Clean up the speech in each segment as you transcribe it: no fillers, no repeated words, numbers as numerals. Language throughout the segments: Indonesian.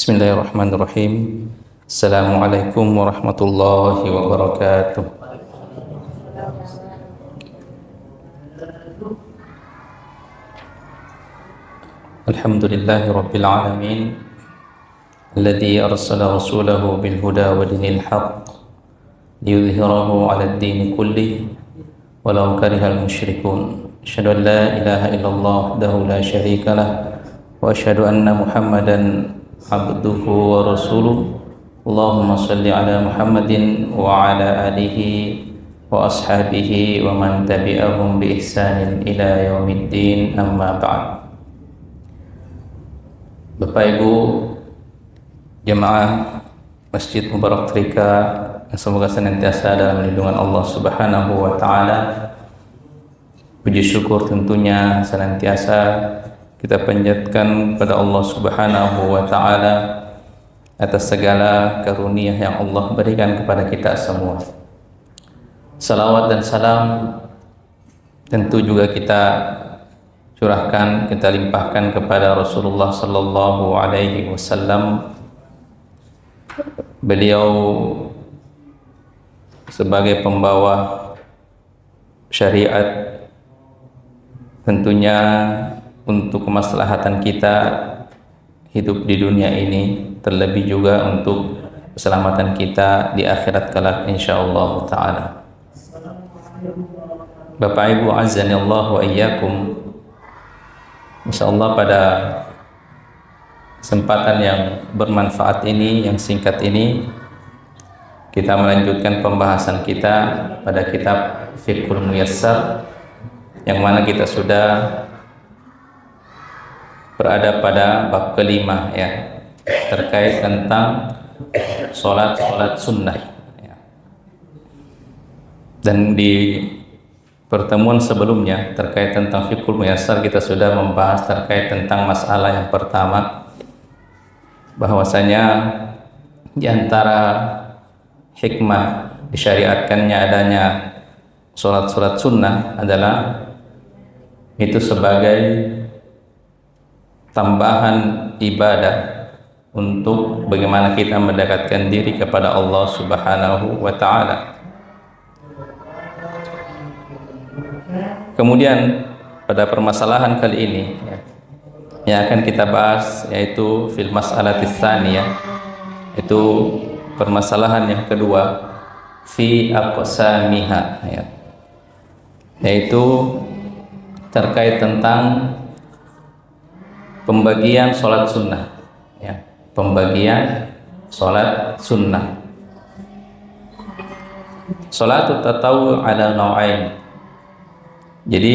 Bismillahirrahmanirrahim. Assalamualaikum warahmatullahi wabarakatuh. Alhamdulillahi rabbil alamin, alladzi arsala rasulahu bil huda wa dinil haqq liyudhhirahu 'alad dini kullih walau karihal musyrikun. Asyhadu an la ilaha illallah wahdahu la syarika lah wa asyhadu anna Muhammadan abduhu wa rasuluh. Allahumma salli ala Muhammadin wa ala alihi wa ashabihi wa man tabi'ahum bi ihsanin ila yaumiddin, amma ba'd. Bapak Ibu jemaah Masjid Mubarak Trika, semoga senantiasa dalam lindungan Allah Subhanahu wa taala. Puji syukur tentunya senantiasa kita panjatkan pada Allah Subhanahu wa taala atas segala karunia yang Allah berikan kepada kita semua. Salawat dan salam tentu juga kita curahkan, kita limpahkan kepada Rasulullah sallallahu alaihi wasallam. Beliau sebagai pembawa syariat tentunya untuk kemaslahatan kita hidup di dunia ini, terlebih juga untuk keselamatan kita di akhirat kelak insyaallah taala. Bapak Ibu azanillah wa iyyakum, insyaallah pada kesempatan yang bermanfaat ini, yang singkat ini, kita melanjutkan pembahasan kita pada kitab Fiqhul Muyassar, yang mana kita sudah berada pada bab kelima ya, terkait tentang sholat sunnah ya. Dan di pertemuan sebelumnya terkait tentang Fiqhul Muyassar kita sudah membahas terkait tentang masalah yang pertama, bahwasanya di antara hikmah disyariatkannya adanya sholat sunnah adalah itu sebagai tambahan ibadah untuk bagaimana kita mendekatkan diri kepada Allah Subhanahu wa taala. Kemudian pada permasalahan kali ini ya, yang akan kita bahas yaitu fil mas'alatis tsaniyah, itu permasalahan yang kedua, fi aqsamiha ya, yaitu terkait tentang pembagian sholat sunnah ya, pembagian sholat sunnah. Sholat tatawu ala nau'ain. Jadi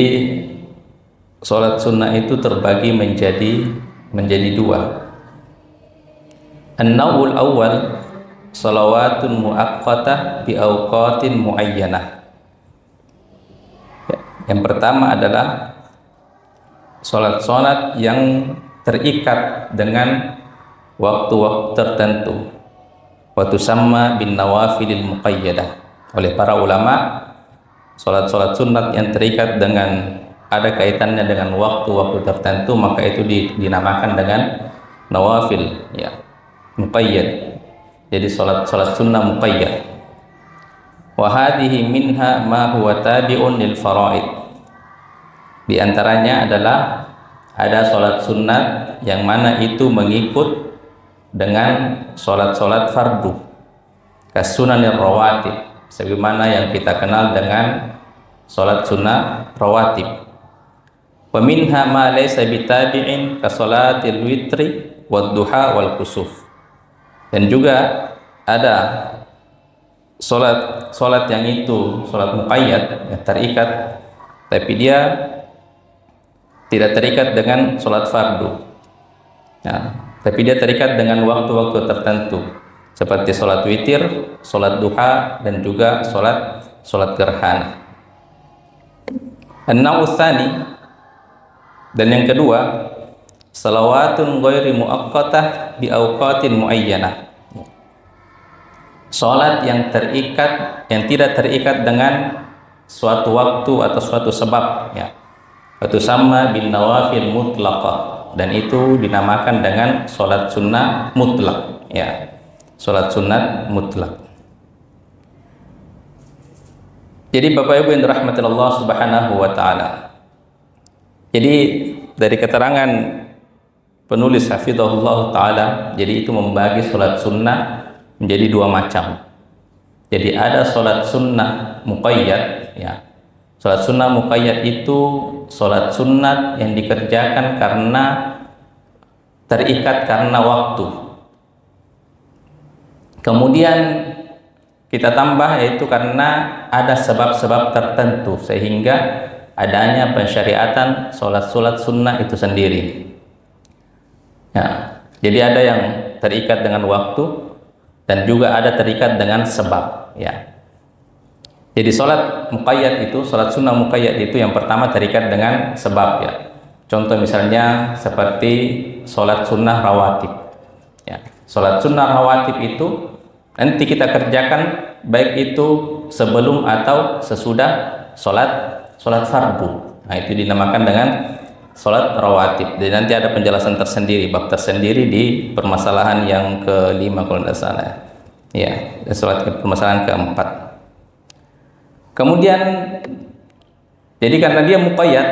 sholat sunnah itu terbagi menjadi dua. An-naw'ul awal sholawatun muaqqatah bi awqatin muayyanah. Yang pertama adalah sholat yang terikat dengan waktu-waktu tertentu, waktu sama bin nawafilil muqayyadah. Oleh para ulama, sholat sunat yang terikat dengan ada kaitannya dengan waktu-waktu tertentu, maka itu dinamakan dengan nawafil ya, muqayyad. Jadi sholat sunnah muqayyad. Wa hadhihi minha ma huwa tabi'un lil faraid. Di antaranya adalah ada sholat sunnat yang mana itu mengikut dengan sholat fardu, kasunanir rawatib, sebagaimana yang kita kenal dengan sholat sunnah rawatib. Wa minha ma laysa bitabi'in ka sholatil witri wad duha wal kusuf. Dan juga ada sholat yang itu sholat muqayyad yang terikat, tapi dia tidak terikat dengan sholat fardu ya, tapi dia terikat dengan waktu-waktu tertentu seperti sholat witir, sholat duha, dan juga sholat gerhana. An-naw'u tsani, dan yang kedua, salawatun ghairi muaqqatah bi awqatin muayyanah. Sholat yang tidak terikat dengan suatu waktu atau suatu sebab ya. Itu sama bin nawafil mutlaqah, dan itu dinamakan dengan sholat sunnah mutlak, ya, sholat sunat mutlak. Jadi Bapak Ibu yang dirahmati Allah Subhanahu wa taala, jadi dari keterangan penulis hafizahullah taala, jadi itu membagi sholat sunnah menjadi dua macam. Jadi ada sholat sunnah muqayyad, ya. Sholat sunnah muqayyad itu sholat sunat yang dikerjakan karena terikat karena waktu. Kemudian kita tambah yaitu karena ada sebab-sebab tertentu sehingga adanya pensyariatan sholat sunnah itu sendiri. Ya, jadi ada yang terikat dengan waktu dan juga ada terikat dengan sebab, ya. Jadi sholat muqayyad itu, sholat sunnah muqayyad itu yang pertama terikat dengan sebab, ya. Contoh misalnya seperti sholat sunnah rawatib, ya. Sholat sunnah rawatib itu nanti kita kerjakan baik itu sebelum atau sesudah sholat fardu. Nah, itu dinamakan dengan sholat rawatib. Dan nanti ada penjelasan tersendiri, bab tersendiri di permasalahan yang kelima kalau tidak salah, ya, permasalahan keempat. Kemudian jadi karena dia muqayyad,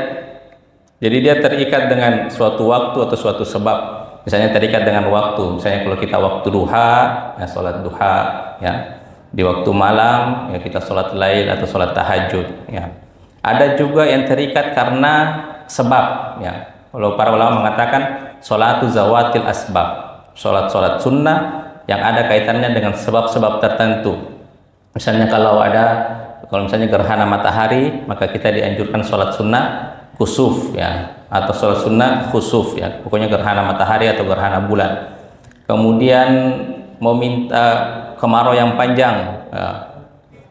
jadi dia terikat dengan suatu waktu atau suatu sebab. Misalnya terikat dengan waktu, misalnya kalau kita waktu duha, ya sholat duha, ya. Di waktu malam, ya kita sholat lail atau sholat tahajud, ya. Ada juga yang terikat karena sebab, ya. Kalau para ulama mengatakan sholatu zawatil asbab, sholat sunnah yang ada kaitannya dengan sebab-sebab tertentu. Misalnya kalau misalnya gerhana matahari, maka kita dianjurkan sholat sunnah khusuf, ya, atau sholat sunnah khusuf, ya, pokoknya gerhana matahari atau gerhana bulan. Kemudian mau minta kemarau yang panjang, ya,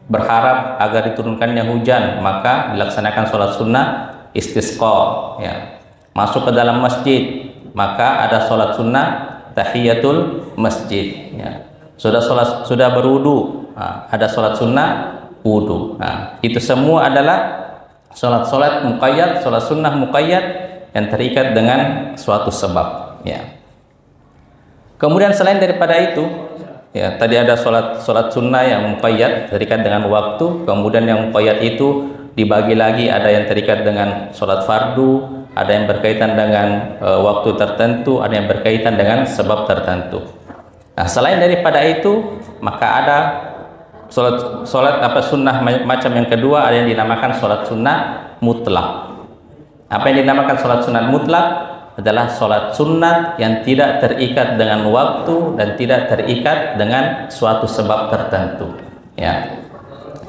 berharap agar diturunkannya hujan, maka dilaksanakan sholat sunnah istisqa, ya. Masuk ke dalam masjid, maka ada sholat sunnah tahiyatul masjid, ya. Sudah berwudu, nah, ada sholat sunnah wudu. Nah, itu semua adalah sholat muqayyad, sholat sunnah muqayyad yang terikat dengan suatu sebab, ya. Kemudian selain daripada itu, ya, tadi ada sholat sunnah yang muqayyad terikat dengan waktu. Kemudian yang muqayyad itu dibagi lagi, ada yang terikat dengan sholat fardu, ada yang berkaitan dengan waktu tertentu, ada yang berkaitan dengan sebab tertentu. Nah, selain daripada itu, maka ada sholat sunnah macam yang kedua, ada yang dinamakan sholat sunnah mutlak. Apa yang dinamakan sholat sunnah mutlak adalah sholat sunnah yang tidak terikat dengan waktu dan tidak terikat dengan suatu sebab tertentu, ya.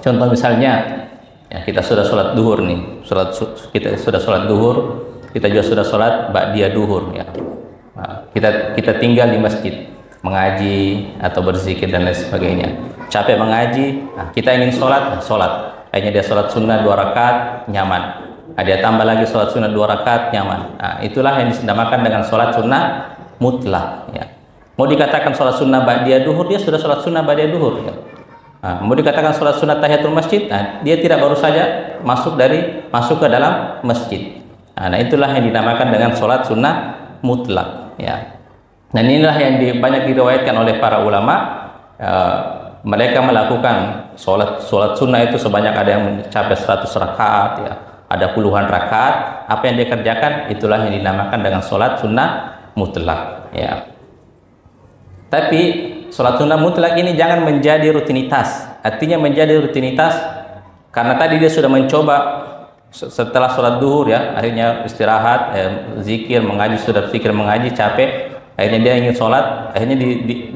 Contoh misalnya, ya, kita sudah sholat duhur nih, kita sudah sholat duhur, kita juga sudah sholat ba'diyah duhur, ya. Nah, kita tinggal di masjid mengaji atau berzikir dan lain sebagainya. Capek mengaji, nah, kita ingin sholat. Akhirnya dia sholat sunnah 2 rakaat, nyaman. Nah, dia tambah lagi sholat sunnah 2 rakaat, nyaman. Nah, itulah yang dinamakan dengan sholat sunnah mutlak, ya. Mau dikatakan sholat sunnah ba'diyah duhur, dia sudah sholat sunnah ba'diyah duhur, ya. Nah, mau dikatakan sholat sunnah tahiyatul masjid, nah, dia tidak baru saja masuk ke dalam masjid. Nah, itulah yang dinamakan dengan sholat sunnah mutlak, ya. Dan inilah yang banyak diriwayatkan oleh para ulama. Mereka melakukan sholat sunnah itu sebanyak ada yang mencapai 100 rakaat, ya, ada puluhan rakaat. Apa yang dia kerjakan itulah yang dinamakan dengan sholat sunnah mutlak, ya. Tapi sholat sunnah mutlak ini jangan menjadi rutinitas. Artinya menjadi rutinitas karena tadi dia sudah mencoba setelah sholat duhur, ya, akhirnya istirahat, zikir mengaji, sudah zikir mengaji, capek, akhirnya dia ingin sholat, akhirnya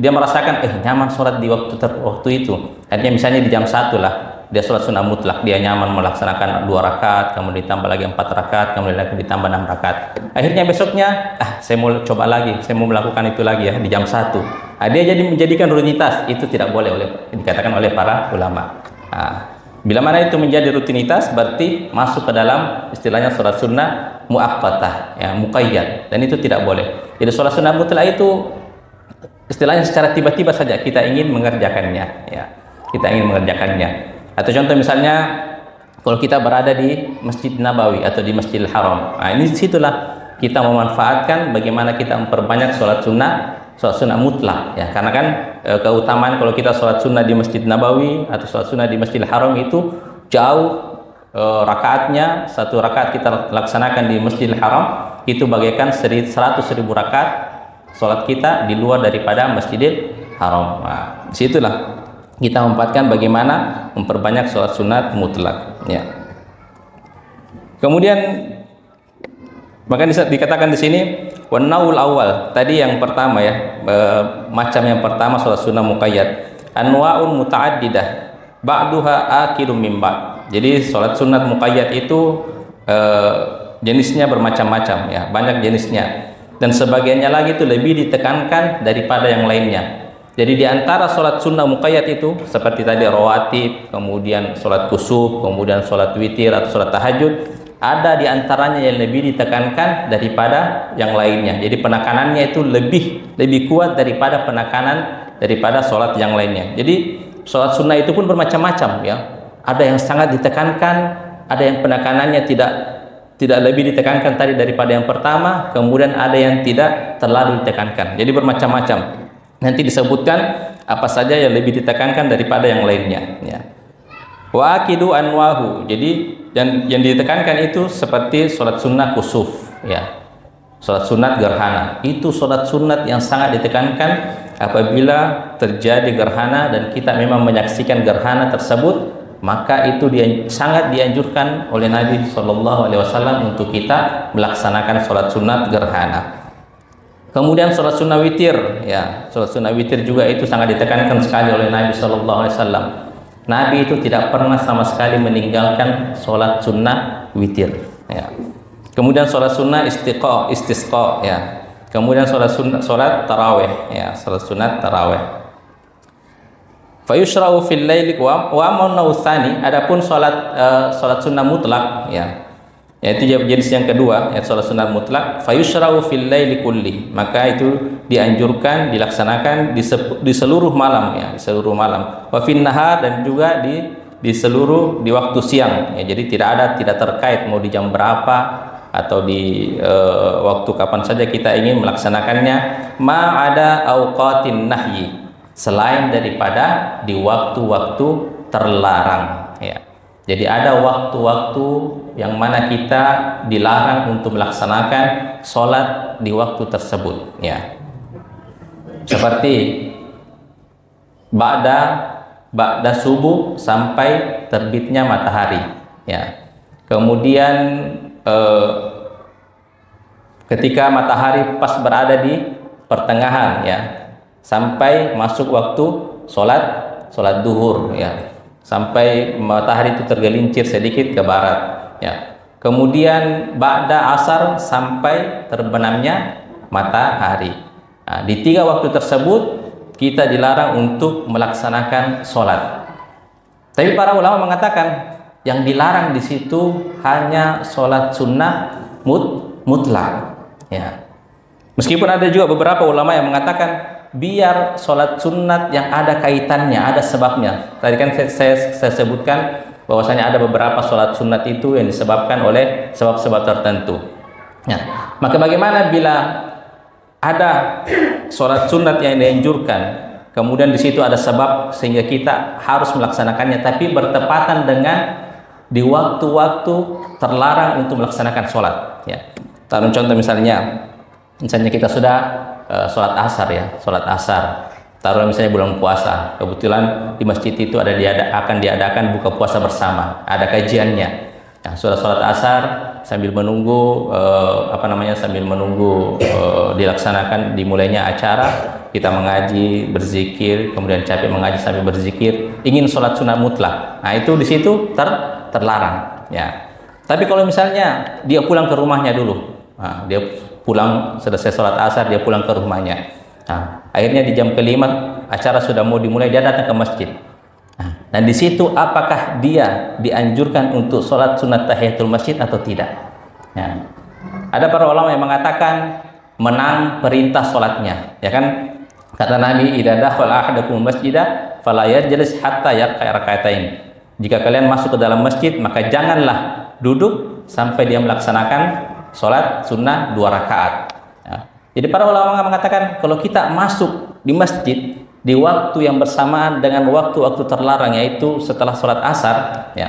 dia merasakan nyaman sholat di waktu itu. Akhirnya misalnya di jam 1 lah dia sholat sunnah mutlak, dia nyaman melaksanakan 2 rakaat, kemudian ditambah lagi 4 rakaat, kemudian lagi ditambah 6 rakaat. Akhirnya besoknya saya mau coba lagi, saya mau melakukan itu lagi, ya, di jam 1. Nah, dia jadi menjadikan rutinitas. Itu tidak boleh dikatakan oleh para ulama. Nah, bila mana itu menjadi rutinitas, berarti masuk ke dalam istilahnya sholat sunnah muaqqatah, ya, muqayyad, dan itu tidak boleh. Jadi sholat sunnah mutlak itu istilahnya secara tiba-tiba saja kita ingin mengerjakannya, ya, kita ingin mengerjakannya. Atau contoh misalnya kalau kita berada di Masjid Nabawi atau di Masjidil Haram, nah, ini situlah kita memanfaatkan bagaimana kita memperbanyak sholat sunnah mutlak ya, karena kan keutamaan kalau kita sholat sunnah di Masjid Nabawi atau sholat sunnah di Masjidil Haram itu jauh rakaatnya. Satu rakaat kita laksanakan di Masjidil Haram itu bagaikan 100.000 rakaat sholat kita di luar daripada Masjidil Haram. Nah, disitulah kita memanfaatkan bagaimana memperbanyak sholat sunat mutlak ya. Kemudian maka dikatakan di sini wanaul awal, tadi yang pertama ya, macam yang pertama sholat sunnah muqayyad, anwa'un muta'addidah ba'duha akhirum min ba'd. Jadi sholat sunat muqayyad itu jenisnya bermacam-macam ya, banyak jenisnya, dan sebagiannya lagi itu lebih ditekankan daripada yang lainnya. Jadi di antara sholat sunnah muqayyad itu seperti tadi rawatib, kemudian sholat kusuf, kemudian sholat witir atau sholat tahajud, ada di antaranya yang lebih ditekankan daripada yang lainnya. Jadi penekanannya itu lebih kuat daripada sholat yang lainnya. Jadi sholat sunnah itu pun bermacam-macam ya. Ada yang sangat ditekankan, ada yang penekanannya tidak lebih ditekankan tadi daripada yang pertama, kemudian ada yang tidak terlalu ditekankan. Jadi bermacam-macam. Nanti disebutkan apa saja yang lebih ditekankan daripada yang lainnya ya. Wa akidu anwahu, jadi yang ditekankan itu seperti sholat sunnah kusuf ya, sholat sunat gerhana. Itu sholat sunat yang sangat ditekankan apabila terjadi gerhana dan kita memang menyaksikan gerhana tersebut, maka itu sangat dianjurkan oleh Nabi SAW untuk kita melaksanakan sholat sunat gerhana. Kemudian sholat sunnah witir ya, sholat sunnah witir juga itu sangat ditekankan sekali oleh Nabi SAW. Nabi itu tidak pernah sama sekali meninggalkan sholat sunnah witir ya. Kemudian sholat sunnah istisqa ya. Kemudian sholat taraweh ya, sholat sunat taraweh. Fayushra'u fil laili wa amanu tsani, adapun sholat sunnah mutlak ya, yaitu jenis yang kedua ya, sholat sunnah mutlak. Fayushra'u fil laili kulli, maka itu dianjurkan dilaksanakan di seluruh malam ya, di seluruh malam. Wa fin nahar, dan juga di waktu siang ya. Jadi tidak terkait mau di jam berapa atau di waktu kapan saja kita ingin melaksanakannya. Ma ada auqatin nahyi, selain daripada di waktu-waktu terlarang ya. Jadi ada waktu-waktu yang mana kita dilarang untuk melaksanakan sholat di waktu tersebut ya. Seperti ba'da subuh sampai terbitnya matahari ya. Kemudian ketika matahari pas berada di pertengahan ya, sampai masuk waktu sholat duhur ya, sampai matahari itu tergelincir sedikit ke barat ya. Kemudian ba'da asar sampai terbenamnya matahari. Nah, di 3 waktu tersebut kita dilarang untuk melaksanakan sholat. Tapi para ulama mengatakan yang dilarang di situ hanya sholat sunnah mutlak ya. Meskipun ada juga beberapa ulama yang mengatakan biar sholat sunat yang ada kaitannya, ada sebabnya. Tadi kan saya sebutkan bahwasanya ada beberapa sholat sunat itu yang disebabkan oleh sebab-sebab tertentu. Ya. Maka bagaimana bila ada sholat sunat yang dianjurkan, kemudian di situ ada sebab sehingga kita harus melaksanakannya, tapi bertepatan dengan di waktu-waktu terlarang untuk melaksanakan sholat. Ya. Taruh contoh misalnya kita sudah sholat asar ya, sholat asar. Taruh misalnya bulan puasa, kebetulan di masjid itu akan diadakan buka puasa bersama, ada kajiannya. Nah, sudah sholat asar sambil menunggu dilaksanakan dimulainya acara, kita mengaji, berzikir, kemudian capek mengaji sambil berzikir, ingin sholat sunat mutlak. Nah, itu di situ terlarang ya. Tapi kalau misalnya dia pulang ke rumahnya dulu, nah, dia pulang selesai sholat asar, dia pulang ke rumahnya. Nah, akhirnya di jam kelima acara sudah mau dimulai, dia datang ke masjid. Nah, dan di situ apakah dia dianjurkan untuk sholat sunat tahiyatul masjid atau tidak? Nah, ada para ulama yang mengatakan menang perintah sholatnya, ya kan? Kata Nabi, idza dakhala ahadukum masjidah fala yajlis hatta yarka'a raka'atain. Jika kalian masuk ke dalam masjid, maka janganlah duduk sampai dia melaksanakan sholat sunnah 2 rakaat. Ya. Jadi para ulama mengatakan kalau kita masuk di masjid di waktu yang bersamaan dengan waktu-waktu terlarang, yaitu setelah sholat asar, ya,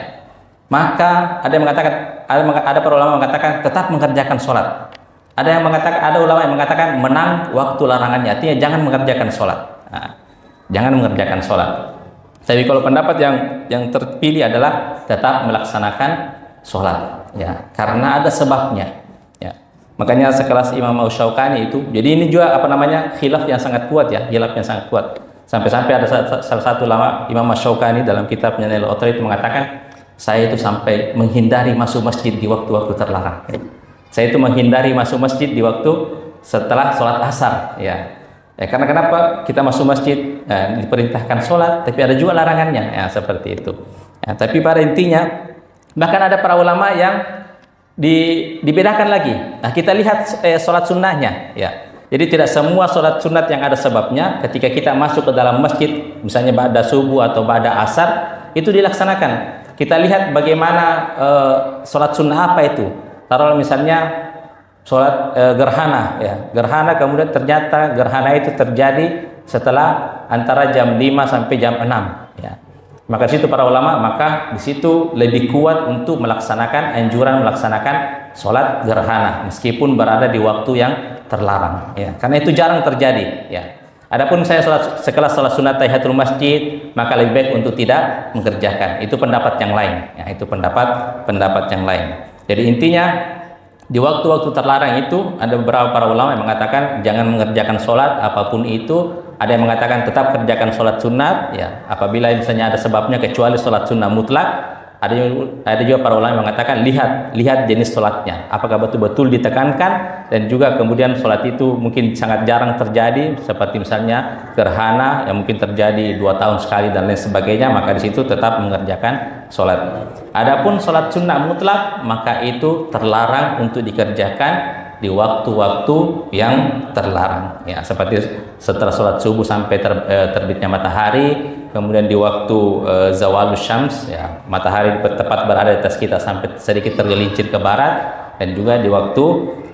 maka ada yang mengatakan, ada para ulama mengatakan tetap mengerjakan sholat. Ada ulama yang mengatakan menang waktu larangannya, artinya jangan mengerjakan sholat. Nah, jangan mengerjakan sholat. Tapi kalau pendapat yang terpilih adalah tetap melaksanakan sholat, ya, karena ada sebabnya. Ya. Makanya sekelas Imam Asy-Syaukani itu, jadi ini juga khilaf yang sangat kuat, ya, khilaf yang sangat kuat. Sampai-sampai ada salah satu ulama, Imam Asy-Syaukani, dalam kitabnya Nailul Awtar itu mengatakan, saya itu sampai menghindari masuk masjid di waktu-waktu terlarang. Saya itu menghindari masuk masjid di waktu setelah sholat asar, ya. Karena kenapa kita masuk masjid diperintahkan sholat, tapi ada juga larangannya, ya, seperti itu. Ya, tapi pada intinya, bahkan ada para ulama yang dibedakan lagi. Nah, kita lihat sholat sunnahnya, ya. Jadi tidak semua sholat sunat yang ada sebabnya ketika kita masuk ke dalam masjid, misalnya ba'da subuh atau ba'da asar, itu dilaksanakan. Kita lihat bagaimana sholat sunnah apa itu. Taruhlah misalnya sholat gerhana, ya. Gerhana kemudian ternyata gerhana itu terjadi setelah antara jam 5 sampai jam 6, ya. Maka di situ para ulama, maka di situ lebih kuat untuk melaksanakan anjuran melaksanakan sholat gerhana meskipun berada di waktu yang terlarang, ya. Karena itu jarang terjadi, ya. Adapun saya sekelas sholat sunat tahiyatul masjid, maka lebih baik untuk tidak mengerjakan. Itu pendapat yang lain, ya. Itu pendapat yang lain. Jadi intinya di waktu-waktu terlarang itu ada beberapa para ulama yang mengatakan jangan mengerjakan sholat apapun itu. Ada yang mengatakan tetap kerjakan sholat sunat, ya, apabila misalnya ada sebabnya kecuali sholat sunnah mutlak. Ada juga para ulama yang mengatakan lihat jenis sholatnya, apakah betul-betul ditekankan, dan juga kemudian sholat itu mungkin sangat jarang terjadi, seperti misalnya gerhana yang mungkin terjadi 2 tahun sekali dan lain sebagainya, maka di situ tetap mengerjakan sholat. Adapun sholat sunnah mutlak, maka itu terlarang untuk dikerjakan di waktu-waktu yang terlarang, ya, seperti setelah sholat subuh sampai terbitnya matahari, kemudian di waktu zawalus syams, ya, matahari tepat berada di atas kita sampai sedikit tergelincir ke barat, dan juga di waktu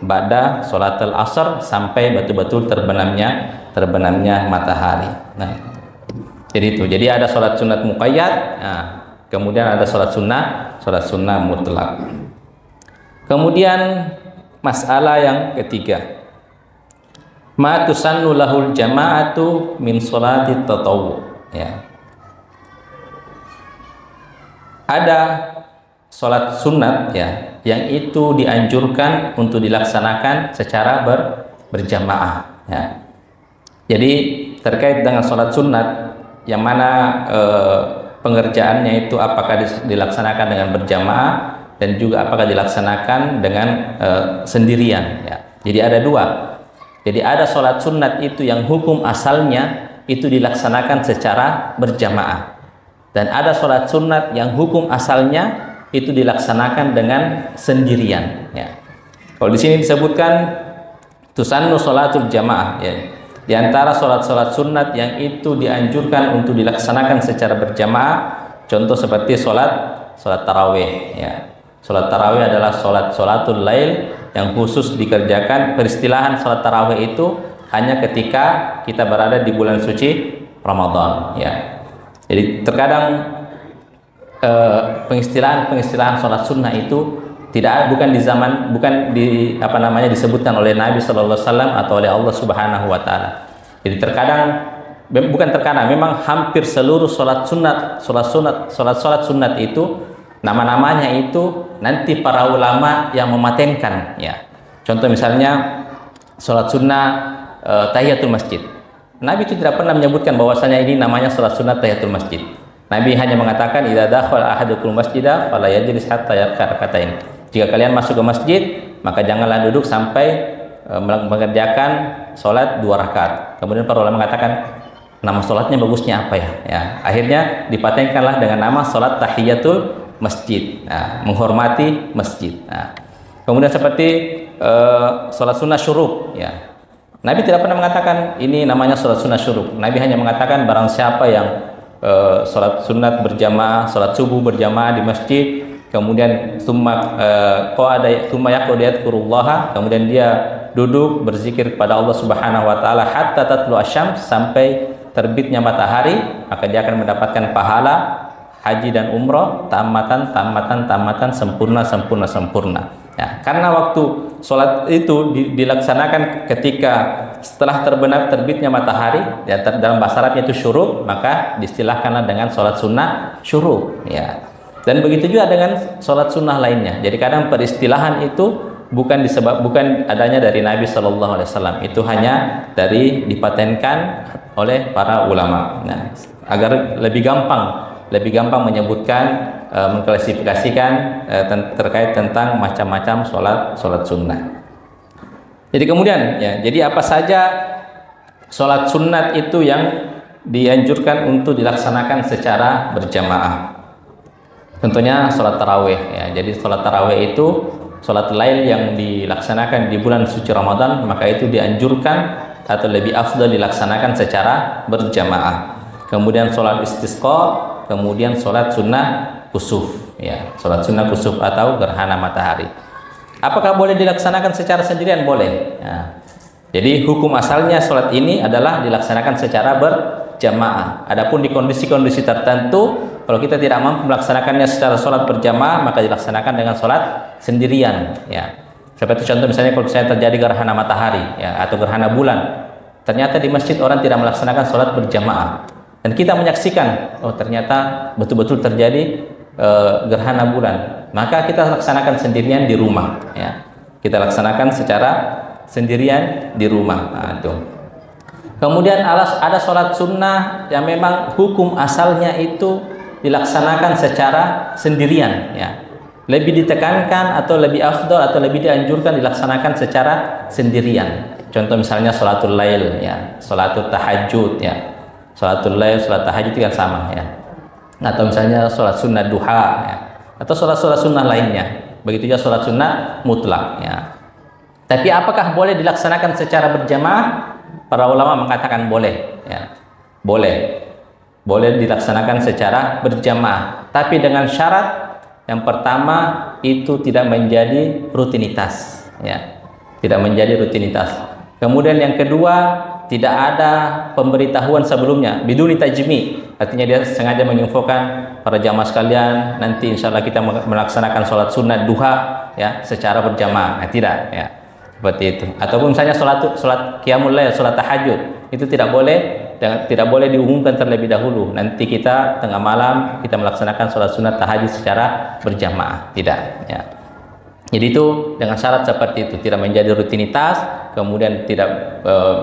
ba'da sholatul asar sampai betul-betul terbenamnya matahari. Nah, jadi itu. Jadi ada sholat sunat muqayyad, nah, kemudian ada sholat sunnah mutlak. Kemudian masalah yang ketiga, ma tusannu lahul jama'atu min sholati tatawwu, ya. Ada sholat sunat, ya, yang itu dianjurkan untuk dilaksanakan secara berjamaah, ya. Jadi terkait dengan sholat sunat yang mana pengerjaannya itu apakah dilaksanakan dengan berjamaah dan juga apakah dilaksanakan dengan sendirian, ya. Jadi ada dua. Jadi ada sholat sunat itu yang hukum asalnya itu dilaksanakan secara berjamaah, dan ada sholat sunat yang hukum asalnya itu dilaksanakan dengan sendirian, ya. Kalau di sini disebutkan tusannu sholatul jamaah, ya. Di antara sholat-sholat sunat yang itu dianjurkan untuk dilaksanakan secara berjamaah, contoh seperti sholat tarawih, ya. Sholat tarawih adalah sholatul lail yang khusus dikerjakan. Peristilahan sholat tarawih itu hanya ketika kita berada di bulan suci Ramadan, ya. Jadi terkadang pengistilahan sholat sunnah itu bukan disebutkan oleh Nabi Shallallahu Alaihi Wasallam atau oleh Allah Subhanahu Wa Taala. Jadi memang hampir seluruh sholat sunat itu nama-namanya itu nanti para ulama yang mematenkan, ya. Contoh misalnya sholat sunnah tahiyatul masjid. Nabi itu tidak pernah menyebutkan bahwasanya ini namanya sholat sunnah tahiyatul masjid. Nabi hanya mengatakan idza dakhala ahadukum masjidah fala yajlis hatta yarka rakaatain. Jika kalian masuk ke masjid, maka janganlah duduk sampai mengerjakan sholat 2 rakaat. Kemudian para ulama mengatakan nama sholatnya bagusnya apa, ya? Ya, akhirnya dipatenkanlah dengan nama sholat tahiyatul masjid, nah, menghormati masjid. Nah, kemudian seperti sholat sunnah syuruk, ya. Nabi tidak pernah mengatakan ini namanya sholat sunnah syuruk. Nabi hanya mengatakan barang siapa yang sholat sunat berjamaah, sholat subuh berjamaah di masjid, kemudian kemudian dia duduk berzikir kepada Allah Subhanahu wa taala hatta tatlu asyams, sampai terbitnya matahari, maka dia akan mendapatkan pahala haji dan umroh tamatan, sempurna. Ya, karena waktu sholat itu dilaksanakan ketika setelah terbitnya matahari, ya, dalam bahasa Arabnya itu syuruk, maka distilahkanlah dengan sholat sunnah syuruk. Ya. Dan begitu juga dengan sholat sunnah lainnya. Jadi kadang peristilahan itu bukan adanya dari Nabi Shallallahu Alaihi Wasallam, itu hanya dipatenkan oleh para ulama. Nah, agar lebih gampang menyebutkan, mengklasifikasikan terkait tentang macam-macam sholat sunnah. Jadi kemudian, ya, jadi apa saja sholat sunat itu yang dianjurkan untuk dilaksanakan secara berjamaah? Tentunya sholat tarawih, ya. Jadi sholat tarawih itu sholat lail yang dilaksanakan di bulan suci Ramadan, maka itu dianjurkan atau lebih afdal dilaksanakan secara berjamaah. Kemudian sholat istisqa, kemudian sholat sunnah kusuf, ya, sholat sunnah kusuf atau gerhana matahari. Apakah boleh dilaksanakan secara sendirian? Boleh. Ya. Jadi hukum asalnya sholat ini adalah dilaksanakan secara berjamaah. Adapun di kondisi-kondisi tertentu, kalau kita tidak mampu melaksanakannya secara sholat berjamaah, maka dilaksanakan dengan sholat sendirian. Ya. Seperti contoh misalnya kalau misalnya terjadi gerhana matahari, ya, atau gerhana bulan, ternyata di masjid orang tidak melaksanakan sholat berjamaah, dan kita menyaksikan, oh ternyata betul-betul terjadi gerhana bulan, maka kita laksanakan sendirian di rumah. Ya. Kita laksanakan secara sendirian di rumah. Nah, itu. Kemudian ada sholat sunnah yang memang hukum asalnya itu dilaksanakan secara sendirian, ya. Lebih ditekankan atau lebih afdal atau lebih dianjurkan dilaksanakan secara sendirian. Contoh misalnya sholatul lail, ya, sholatul tahajud, ya. Sholatul lail, sholat tahajud itu kan sama, ya. Atau misalnya sholat sunnah duha, ya. Atau sholat sunnah lainnya. Begitu juga sholat sunnah mutlak, ya. Tapi apakah boleh dilaksanakan secara berjamaah? Para ulama mengatakan boleh, ya. Boleh dilaksanakan secara berjamaah, tapi dengan syarat yang pertama itu tidak menjadi rutinitas, ya. Tidak menjadi rutinitas. Kemudian yang kedua, tidak ada pemberitahuan sebelumnya, biduni tajmi, artinya dia sengaja menginfokan para jamaah sekalian, nanti insya Allah kita melaksanakan sholat sunnah duha, ya, secara berjamaah. Nah, tidak, ya, seperti itu. Ataupun misalnya sholat qiyamul lail, sholat tahajud, itu tidak boleh diumumkan terlebih dahulu. Nanti kita tengah malam kita melaksanakan sholat sunat tahajud secara berjamaah, tidak, ya. Jadi itu dengan syarat seperti itu, tidak menjadi rutinitas, kemudian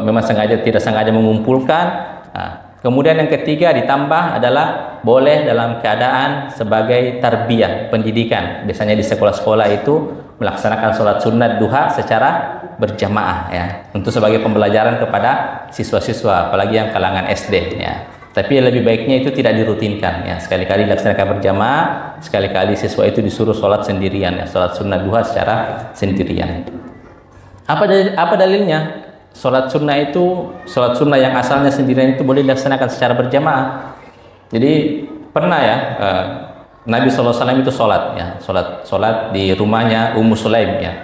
memang tidak sengaja mengumpulkan. Nah, kemudian yang ketiga ditambah adalah boleh dalam keadaan sebagai tarbiyah, pendidikan. Biasanya di sekolah-sekolah itu melaksanakan sholat sunat duha secara berjamaah, ya, untuk sebagai pembelajaran kepada siswa-siswa, apalagi yang kalangan SD, ya. Tapi lebih baiknya itu tidak dirutinkan, ya. Sekali-kali dilaksanakan berjamaah, sekali-kali siswa itu disuruh sholat sendirian, ya, sholat sunnah duha secara sendirian. Apa dalilnya? Sholat sunnah yang asalnya sendirian itu boleh dilaksanakan secara berjamaah. Jadi pernah, ya, Nabi SAW itu sholat, ya, sholat di rumahnya Ummu Sulaim, ya.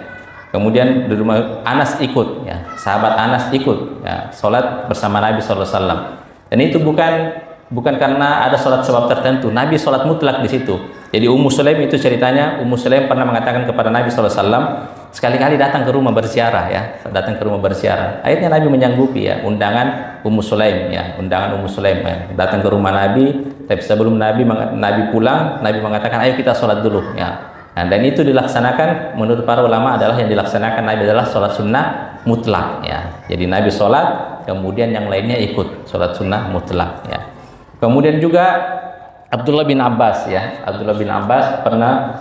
Kemudian di rumah Anas ikut, ya, sahabat Anas ikut, ya, sholat bersama Nabi SAW. Dan itu bukan karena ada sholat sebab tertentu. Nabi sholat mutlak di situ. Jadi Ummu Sulaim itu ceritanya, Ummu Sulaim pernah mengatakan kepada Nabi SAW, sekali-kali datang ke rumah berziarah, ya, datang ke rumah berziarah. Akhirnya Nabi menyanggupi, ya, undangan Ummu Sulaim, ya, undangan Ummu Sulaim, ya, datang ke rumah Nabi. Tapi sebelum Nabi pulang, Nabi mengatakan, ayo kita sholat dulu, ya. Nah, dan itu dilaksanakan menurut para ulama adalah yang dilaksanakan Nabi adalah sholat sunnah mutlak, ya. Jadi Nabi sholat, kemudian yang lainnya ikut sholat sunnah mutlak, ya. Kemudian juga Abdullah bin Abbas, ya, Abdullah bin Abbas pernah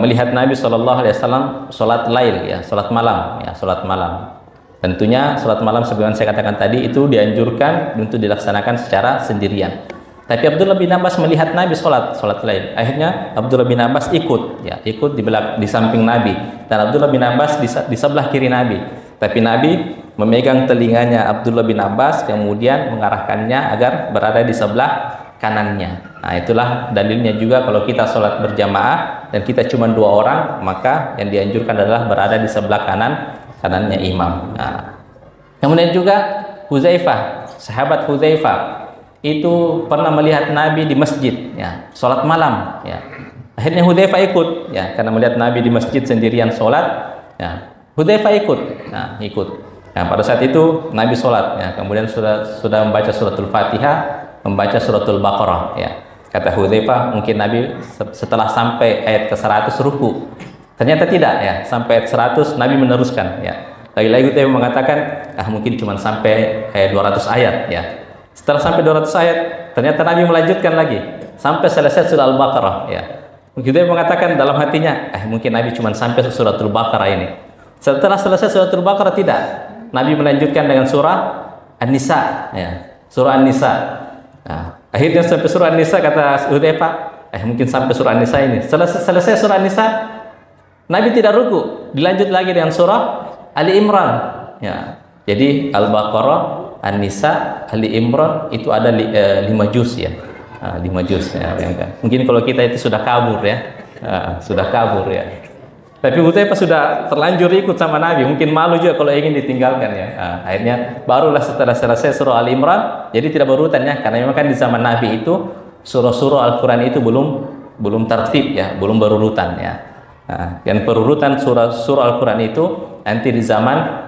melihat Nabi SAW sholat lail, ya, sholat malam, ya, sholat malam. Tentunya sholat malam sebagaimana saya katakan tadi itu dianjurkan untuk dilaksanakan secara sendirian. Tapi Abdullah bin Abbas melihat Nabi sholat lain. Akhirnya Abdullah bin Abbas ikut, ya, ikut di samping Nabi. Dan Abdullah bin Abbas di sebelah kiri Nabi. Tapi Nabi memegang telinganya Abdullah bin Abbas, kemudian mengarahkannya agar berada di sebelah kanannya. Nah, itulah dalilnya juga kalau kita sholat berjamaah, dan kita cuma 2 orang, maka yang dianjurkan adalah berada di sebelah kanannya imam. Nah, kemudian juga Hudzaifah, sahabat Hudzaifah itu pernah melihat Nabi di masjid, ya, sholat malam, ya. Akhirnya Hudzaifah ikut, ya, karena melihat Nabi di masjid sendirian sholat, ya, Hudzaifah ikut, nah, ikut. Nah, pada saat itu Nabi sholat, ya, kemudian sudah membaca suratul Fatihah, membaca suratul Baqarah, ya. Kata Hudzaifah, mungkin Nabi setelah sampai ayat ke-100 ruku. Ternyata tidak, ya, sampai ayat 100 Nabi meneruskan, ya. Lagi-lagi Hudzaifah mengatakan, mungkin cuma sampai ayat 200 ayat, ya. Setelah sampai 200 ayat, ternyata Nabi melanjutkan lagi sampai selesai surah Al-Baqarah, ya. Hudzaifah mengatakan dalam hatinya, mungkin Nabi cuma sampai suratul Baqarah ini. Setelah selesai suratul Baqarah, tidak. Nabi melanjutkan dengan surah An-Nisa, ya. Surah An-Nisa. Nah, akhirnya sampai surah An-Nisa, kata Hudzaifah, mungkin sampai surah An-Nisa ini. Selesai surah An-Nisa, Nabi tidak ruku, dilanjut lagi dengan surah Ali Imran, ya. Jadi Al-Baqarah, An-Nisa, Ali Imran itu ada 5 juz, ya. 5 juz, ya. Mungkin kalau kita itu sudah kabur, ya. Sudah kabur, ya. Tapi Hudzaifah sudah terlanjur ikut sama Nabi, mungkin malu juga kalau ingin ditinggalkan, ya. Akhirnya barulah setelah selesai surah Ali Imran, jadi tidak berurutan, ya, karena memang kan di zaman Nabi itu surah-surah Al-Qur'an itu belum tertib, ya, belum berurutan, ya. Dan perurutan surah Al-Qur'an itu nanti di zaman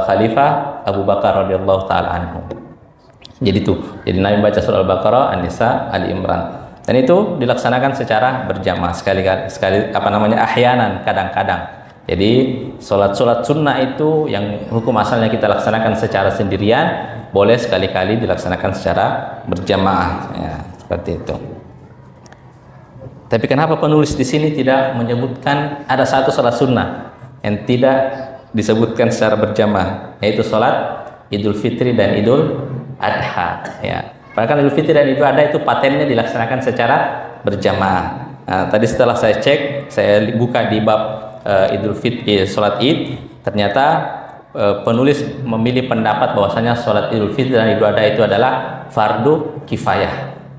Khalifah Abu Bakar radhiyallahu taala anhu. Jadi Nabi baca surah Al-Baqarah, An-Nisa, Ali Imran. Dan itu dilaksanakan secara berjamaah sekali ahyanan, kadang-kadang. Jadi sholat sunnah itu yang hukum asalnya kita laksanakan secara sendirian, boleh sekali-kali dilaksanakan secara berjamaah, ya, seperti itu. Tapi kenapa penulis di sini tidak menyebutkan ada satu sholat sunnah yang tidak disebutkan secara berjamaah, yaitu sholat Idul Fitri dan Idul Adha, ya. Bahkan Idul Fitri dan Idul Adha itu patennya dilaksanakan secara berjamaah. Nah, tadi setelah saya cek, saya buka di bab Idul Fitri, sholat Id, ternyata penulis memilih pendapat bahwasanya sholat Idul Fitri dan Idul Adha itu adalah fardu kifayah,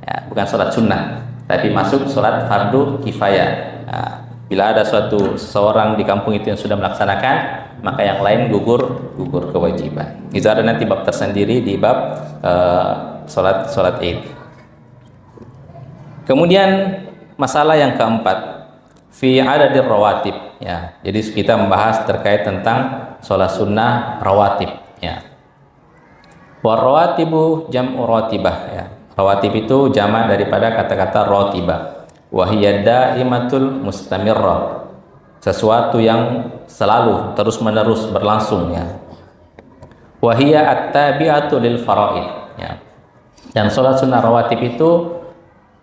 ya, bukan sholat sunnah, tapi masuk sholat fardu kifayah. Nah, bila ada seseorang di kampung itu yang sudah melaksanakan, maka yang lain gugur kewajiban. Itu ada nanti bab tersendiri di bab sholat Id. Kemudian masalah yang keempat, fi adadir rawatib, ya. Jadi kita membahas terkait tentang sholat sunnah rawatib, ya. Wa rawatibu jam'u ratibah, ya. Rawatib itu jamak daripada kata-kata ratibah. Wa hiya daimatul mustamirrah, sesuatu yang selalu terus-menerus berlangsung, ya. Wa hiya at-tabi'atu lil faraid, ya. Dan sholat sunnah rawatib itu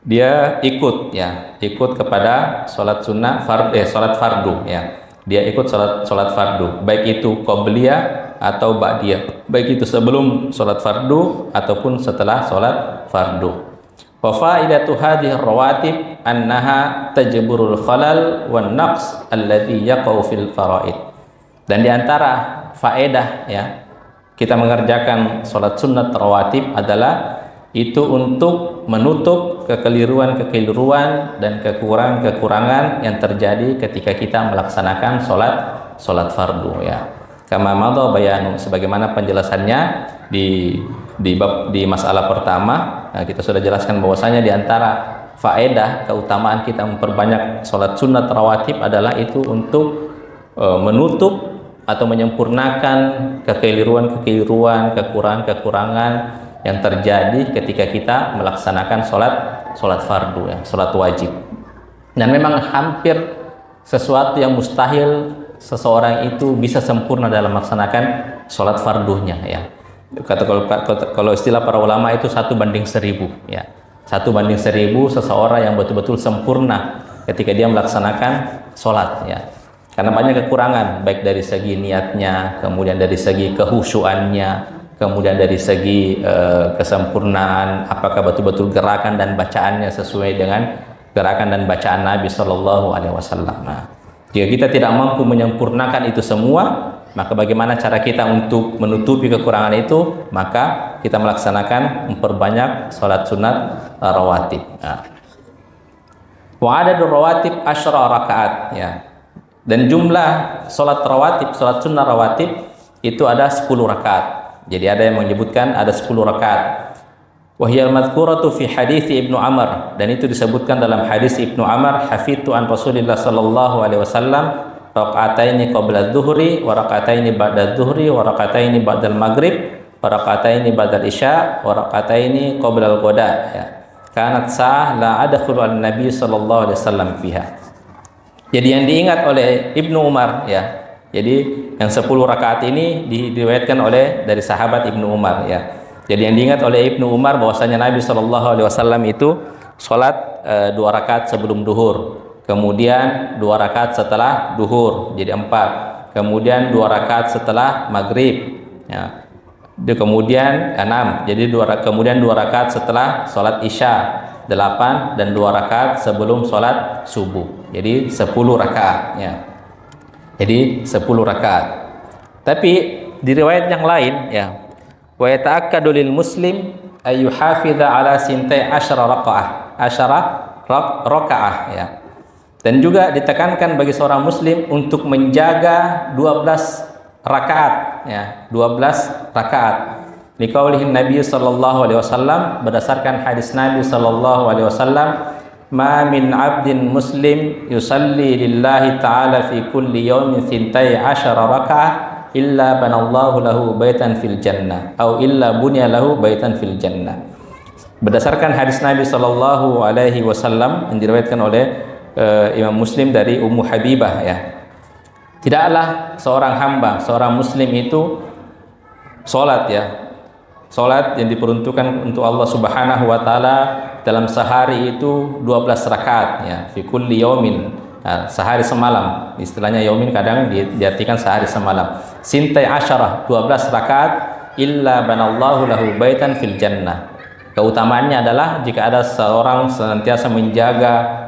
dia ikut, ya, ikut kepada sholat sunnah sholat fardu, ya. Dia ikut sholat fardu, baik itu qobliyah atau ba'diyah, baik itu sebelum sholat fardu ataupun setelah sholat fardu. Wa faidatu hadhihi rawatib annaha tajburul khalal wan naqs alladhi yaqau fil faraid. Dan di antara faedah, ya, kita mengerjakan sholat sunnah rawatib adalah itu untuk menutup kekeliruan dan kekurangan yang terjadi ketika kita melaksanakan sholat fardu, ya. Kama madha bayanu, sebagaimana penjelasannya di masalah pertama. Nah, kita sudah jelaskan bahwasanya di antara faedah keutamaan kita memperbanyak sholat sunnah rawatib adalah itu untuk menutup atau menyempurnakan kekeliruan, kekurangan yang terjadi ketika kita melaksanakan sholat fardu, ya, sholat wajib. Dan memang hampir sesuatu yang mustahil seseorang itu bisa sempurna dalam melaksanakan sholat fardunya, ya. Kalau istilah para ulama itu 1:1000, ya. 1:1000 seseorang yang betul-betul sempurna ketika dia melaksanakan sholat, ya. Karena banyak kekurangan, baik dari segi niatnya, kemudian dari segi kehusyuannya, kemudian dari segi kesempurnaan, apakah betul-betul gerakan dan bacaannya sesuai dengan gerakan dan bacaan Nabi Shallallahu Alaihi Wasallam. Nah, jika kita tidak mampu menyempurnakan itu semua, maka bagaimana cara kita untuk menutupi kekurangan itu? Maka kita melaksanakan memperbanyak sholat sunat rawatib. Nah. Wa adadur rawatib asyra rakaat, ya. Dan jumlah salat rawatib, salat sunnah rawatib itu ada 10 rakaat. Jadi ada yang menyebutkan ada 10 rakaat. Wa hiya al-madhkuratu fi hadits Ibnu Amr, dan itu disebutkan dalam hadis Ibnu Amr, hafidtu an Rasulillah sallallahu alaihi wasallam rakaataini qabla adh-dhuhri wa rakaataini ba'da adh-dhuhri wa rakaataini ba'da al-maghrib wa rakaataini ba'da al-isya wa rakaataini qabla al-ghada, ya. Kanat sa'ah la adkhulu an-nabi sallallahu alaihi wasallam fiha. Jadi yang diingat oleh Ibnu Umar, ya. Jadi yang 10 rakaat ini diriwayatkan dari sahabat Ibnu Umar, ya. Jadi yang diingat oleh Ibnu Umar bahwasanya Nabi Shallallahu Alaihi Wasallam itu sholat 2 rakaat sebelum duhur, kemudian 2 rakaat setelah duhur, jadi 4, kemudian 2 rakaat setelah maghrib, ya. Kemudian 6, jadi kemudian 2 rakaat setelah sholat isya, 8, dan 2 rakaat sebelum sholat subuh. Jadi 10 rakaat, ya. Jadi 10 rakaat. Tapi di riwayat yang lain, ya, wa yata'akkadu lil muslim ay yuhafidha ala sintai asyara rakaah, ya. Dan juga ditekankan bagi seorang muslim untuk menjaga 12 rakaat, ya, 12 rakaat. Liqaulihin Nabi sallallahu alaihi wasallam, berdasarkan hadis Nabi sallallahu alaihi wasallam, ma min 'abdin muslim yusalli lillahi ta'ala fi kulli yawmin 12 rakaah illa banallahu lahu baitan fil jannah atau illa bunya lahu baitan fil jannah. Berdasarkan hadis Nabi sallallahu alaihi wasallam yang diriwayatkan oleh Imam Muslim dari Ummu Habibah, ya. Tidaklah seorang hamba, seorang muslim itu salat, ya. Salat yang diperuntukkan untuk Allah Subhanahu wa taala dalam sehari itu 12 rakaat, ya, fi kulli yaumin, sehari semalam. Istilahnya yaumin kadang diartikan sehari semalam. Sintai asyarah, 12 rakaat, illa banallahu lahu baitan fil jannah. Keutamaannya adalah jika ada seorang senantiasa menjaga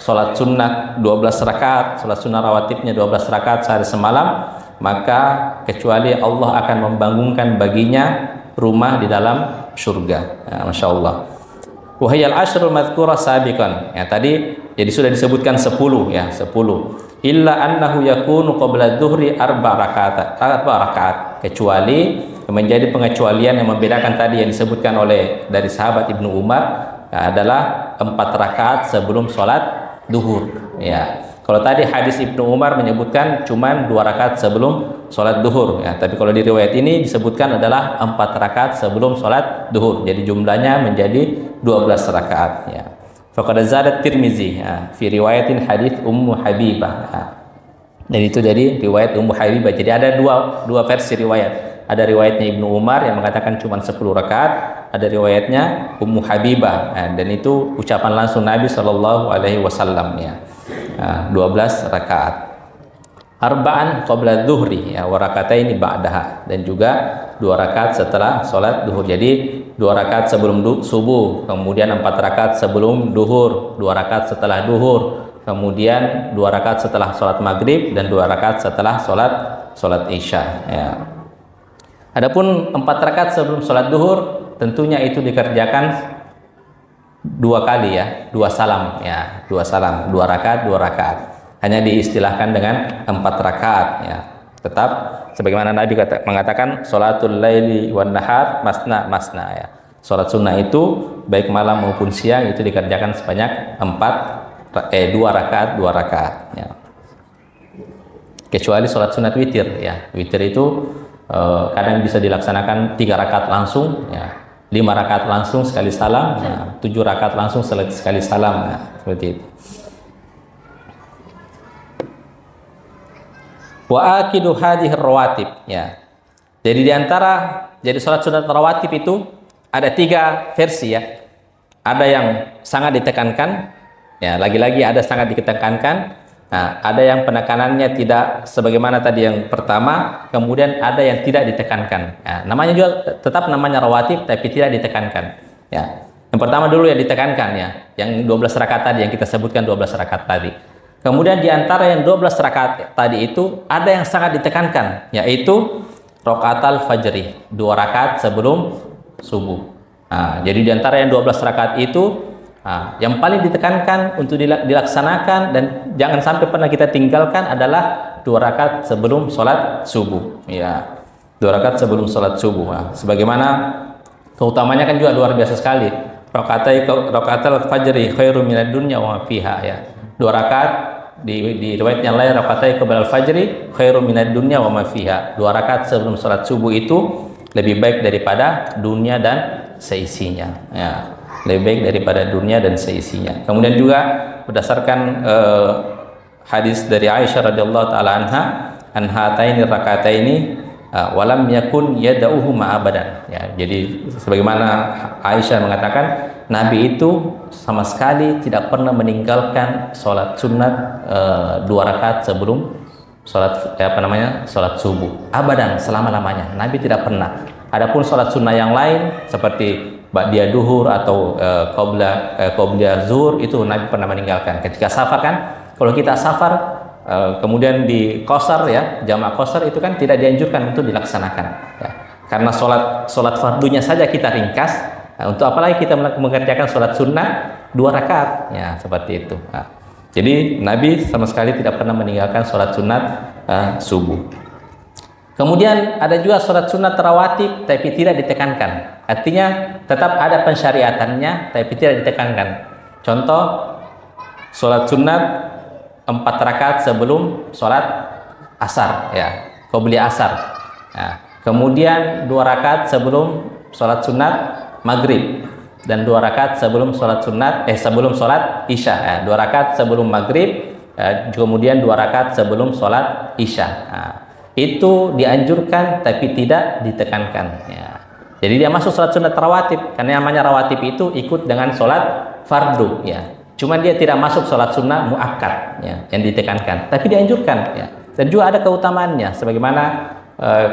salat sunnah 12 rakaat, salat sunnah rawatibnya 12 rakaat sehari semalam, maka kecuali Allah akan membangunkan baginya rumah di dalam surga, ya, Masya Allah. Wahiyal ashrul madhkurah sabiqan, ya, tadi jadi sudah disebutkan 10, ya, 10. Illa annahu yakunu qabla dhuhri 4 rakaat, kecuali menjadi pengecualian yang membedakan tadi yang disebutkan oleh dari sahabat Ibnu Umar, ya, adalah 4 rakaat sebelum sholat duhur, ya. Kalau tadi hadis Ibnu Umar menyebutkan cuman 2 rakaat sebelum sholat duhur, ya. Tapi kalau di riwayat ini disebutkan adalah 4 rakaat sebelum sholat duhur. Jadi jumlahnya menjadi 12 rakaat, ya. Faqad zadat Tirmizi, ya, fi riwayatin hadis Ummu Habibah, ya. Dan itu dari riwayat Ummu Habibah. Jadi ada dua versi riwayat. Ada riwayatnya Ibnu Umar yang mengatakan cuma 10 rakaat, ada riwayatnya Ummu Habibah, ya, dan itu ucapan langsung Nabi Shallallahu Alaihi Wasallam, ya. 12 rakaat. Arba'an qabla dhuhri, ya, wa rakataini ba'daha, dan juga 2 rakaat setelah sholat duhur. Jadi 2 rakaat sebelum subuh, kemudian 4 rakaat sebelum duhur, 2 rakaat setelah duhur, kemudian 2 rakaat setelah sholat maghrib, dan 2 rakaat setelah sholat isya, ya. Adapun 4 rakaat sebelum sholat duhur tentunya itu dikerjakan 2 kali, ya, 2 salam, ya, 2 salam, 2 rakaat, 2 rakaat. Hanya diistilahkan dengan 4 rakaat, ya. Tetap sebagaimana Nabi mengatakan sholatul laili wan nahar masna masna, ya. Sholat sunnah itu baik malam maupun siang itu dikerjakan sebanyak 2 rakaat, 2 rakaat, ya. Kecuali sholat sunat witir, ya. Witir itu kadang bisa dilaksanakan 3 rakaat langsung, ya. 5 rakaat langsung sekali salam, nah, 7 rakaat langsung sekali salam, nah, seperti itu. Wa akidu hadhihi rawatib, ya. Jadi sholat sunat rawatib itu ada 3 versi, ya. Ada yang sangat ditekankan, ya, lagi-lagi ada sangat ditekankan. Nah, ada yang penekanannya tidak sebagaimana tadi yang pertama, kemudian ada yang tidak ditekankan. Ya, namanya juga tetap namanya rawatib tapi tidak ditekankan. Ya. Yang pertama dulu yang ditekankan, ya, yang 12 rakaat tadi yang kita sebutkan 12 rakaat tadi. Kemudian di antara yang 12 rakaat tadi itu ada yang sangat ditekankan, yaitu rakaatul fajri, 2 rakaat sebelum subuh. Nah, jadi di antara yang 12 rakaat itu Nah, yang paling ditekankan untuk dilaksanakan dan jangan sampai pernah kita tinggalkan adalah 2 rakaat sebelum sholat subuh. Ya, 2 rakaat sebelum sholat subuh. Nah, sebagaimana keutamanya kan juga luar biasa sekali. Rakaatul fajri khairum minad dunya wa ma fiha, ya. 2 rakaat di riwayat yang lain rakaatai qabla al-fajri khairum minad dunya wa ma fiha. 2 rakaat sebelum sholat subuh itu lebih baik daripada dunia dan seisinya. Ya. Lebih baik daripada dunia dan seisinya. Kemudian juga berdasarkan hadis dari Aisyah radhiyallahu taala anha taini rakataini walam yakun yad'uhu ma'abadan. Ya, jadi sebagaimana Aisyah mengatakan, Nabi itu sama sekali tidak pernah meninggalkan sholat sunat 2 rakaat sebelum sholat sholat subuh. Abadan, selama-lamanya. Nabi tidak pernah. Adapun sholat sunnah yang lain seperti ba'diyah duhur atau qobliyah zuhur itu Nabi pernah meninggalkan. Ketika safar kan, kalau kita safar kemudian di qasar, ya, jamak qasar itu kan tidak dianjurkan untuk dilaksanakan, ya. Karena sholat fardunya saja kita ringkas, untuk apalagi kita mengerjakan sholat sunnah 2 rakaat, ya, seperti itu. Nah, jadi Nabi sama sekali tidak pernah meninggalkan sholat sunat subuh. Kemudian ada juga sholat sunat rawatib tapi tidak ditekankan. Artinya tetap ada pensyariatannya tapi tidak ditekankan. Contoh, sholat sunat 4 rakaat sebelum sholat asar, ya, qobliyah asar. Nah, kemudian 2 rakaat sebelum sholat sunat maghrib dan 2 rakaat sebelum sholat sunat sebelum sholat isya. Ya, 2 rakaat sebelum maghrib, kemudian 2 rakaat sebelum sholat isya. Nah, itu dianjurkan tapi tidak ditekankan, ya. Jadi dia masuk sholat sunat rawatib karena namanya rawatib itu ikut dengan sholat fardu, ya. Cuma dia tidak masuk sholat sunnah muakkad, ya, yang ditekankan, tapi dianjurkan, ya. Dan juga ada keutamaannya sebagaimana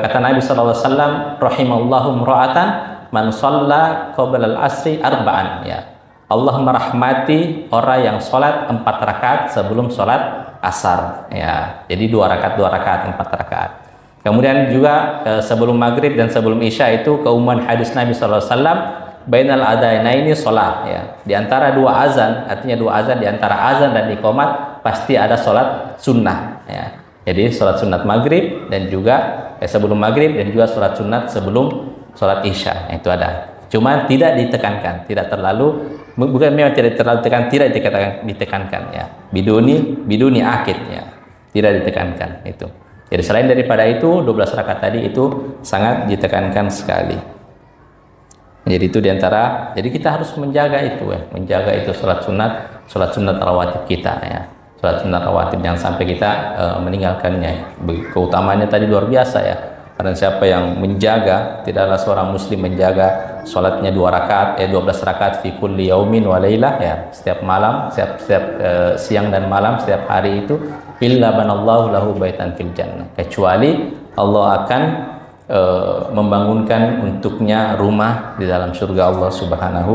kata Nabi SAW, rahimallahu imra'atan man shalla qabla al-asri arba'an, ya. Allah merahmati orang yang sholat 4 rakaat sebelum sholat asar, ya. Jadi 2 rakaat 4 rakaat. Kemudian juga sebelum maghrib dan sebelum isya itu keumuman hadis Nabi SAW, bainal adainaini sholat, ya. Di antara 2 azan, artinya 2 azan, di antara azan dan iqamat pasti ada sholat sunnah, ya. Jadi sholat sunat maghrib dan juga sebelum maghrib dan juga sholat sunat sebelum sholat isya, itu ada. Cuma tidak ditekankan, tidak terlalu, bukan memang tidak terlalu tidak ditekankan, ya. Biduni akid, ya. Tidak ditekankan itu. Jadi selain daripada itu 12 rakaat tadi itu sangat ditekankan sekali. Jadi itu diantara, jadi kita harus menjaga itu, ya, menjaga itu sholat sunat rawatib kita, ya. Sholat sunat rawatib jangan sampai kita meninggalkannya. Keutamaannya tadi luar biasa, ya. Karena siapa yang menjaga, tidaklah seorang muslim menjaga sholatnya 12 rakaat fi kulli yaumin wa lailah, ya, setiap malam, setiap siang dan malam, setiap hari itu, illa banallahu lahu baitan fil jannah, kecuali Allah akan membangunkan untuknya rumah di dalam surga Allah Subhanahu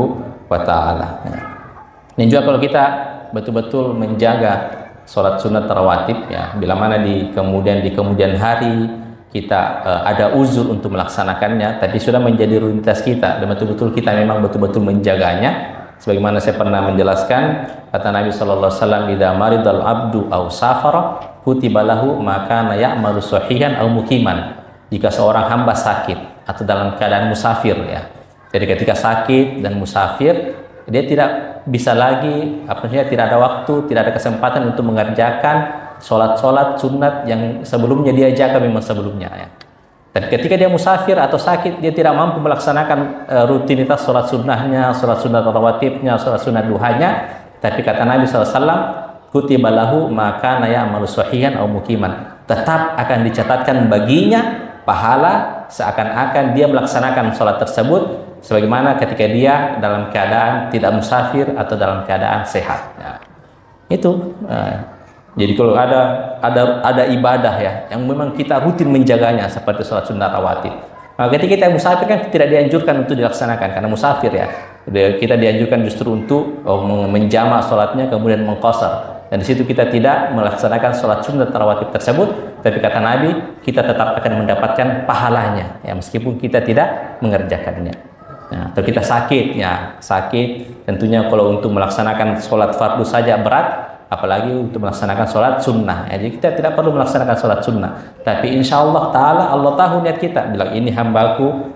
wa taala. Dan juga kalau kita betul-betul menjaga sholat sunat rawatib, ya, bila mana di kemudian hari kita ada uzur untuk melaksanakannya, tapi sudah menjadi rutinitas kita dan betul-betul kita memang betul-betul menjaganya. Sebagaimana saya pernah menjelaskan, kata Nabi sallallahu alaihi wasallam, "Idza maridal abdu aw safara kutiba lahu ma kana ya'malu sahihan aw muqiman." Jika seorang hamba sakit atau dalam keadaan musafir, ya. Jadi ketika sakit dan musafir, dia tidak bisa lagi, tidak ada waktu, tidak ada kesempatan untuk mengerjakan sholat sunat yang sebelumnya dia jaga memang sebelumnya, ya. Dan ketika dia musafir atau sakit, dia tidak mampu melaksanakan rutinitas sholat sunnahnya, sholat sunat rawatibnya, sholat sunat duhanya. Tapi kata Nabi SAW, kutiba lahu maka naya amalu sahihan au mukiman. Tetap akan dicatatkan baginya pahala seakan-akan dia melaksanakan sholat tersebut sebagaimana ketika dia dalam keadaan tidak musafir atau dalam keadaan sehat, ya. Itu jadi kalau ada ibadah, ya, yang memang kita rutin menjaganya seperti sholat sunnah rawatib. Nah, ketika kita musafir kan tidak dianjurkan untuk dilaksanakan karena musafir, ya. Kita dianjurkan justru untuk menjamak sholatnya kemudian mengqasar. Dan di situ kita tidak melaksanakan sholat sunnah rawatib tersebut, tapi kata Nabi kita tetap akan mendapatkan pahalanya, ya, meskipun kita tidak mengerjakannya. Nah, atau kita sakit, ya sakit, tentunya kalau untuk melaksanakan sholat fardu saja berat, apalagi untuk melaksanakan sholat sunnah. Ya, jadi kita tidak perlu melaksanakan sholat sunnah, tapi insya Allah Taala Allah tahu niat kita, bilang ini hambaku,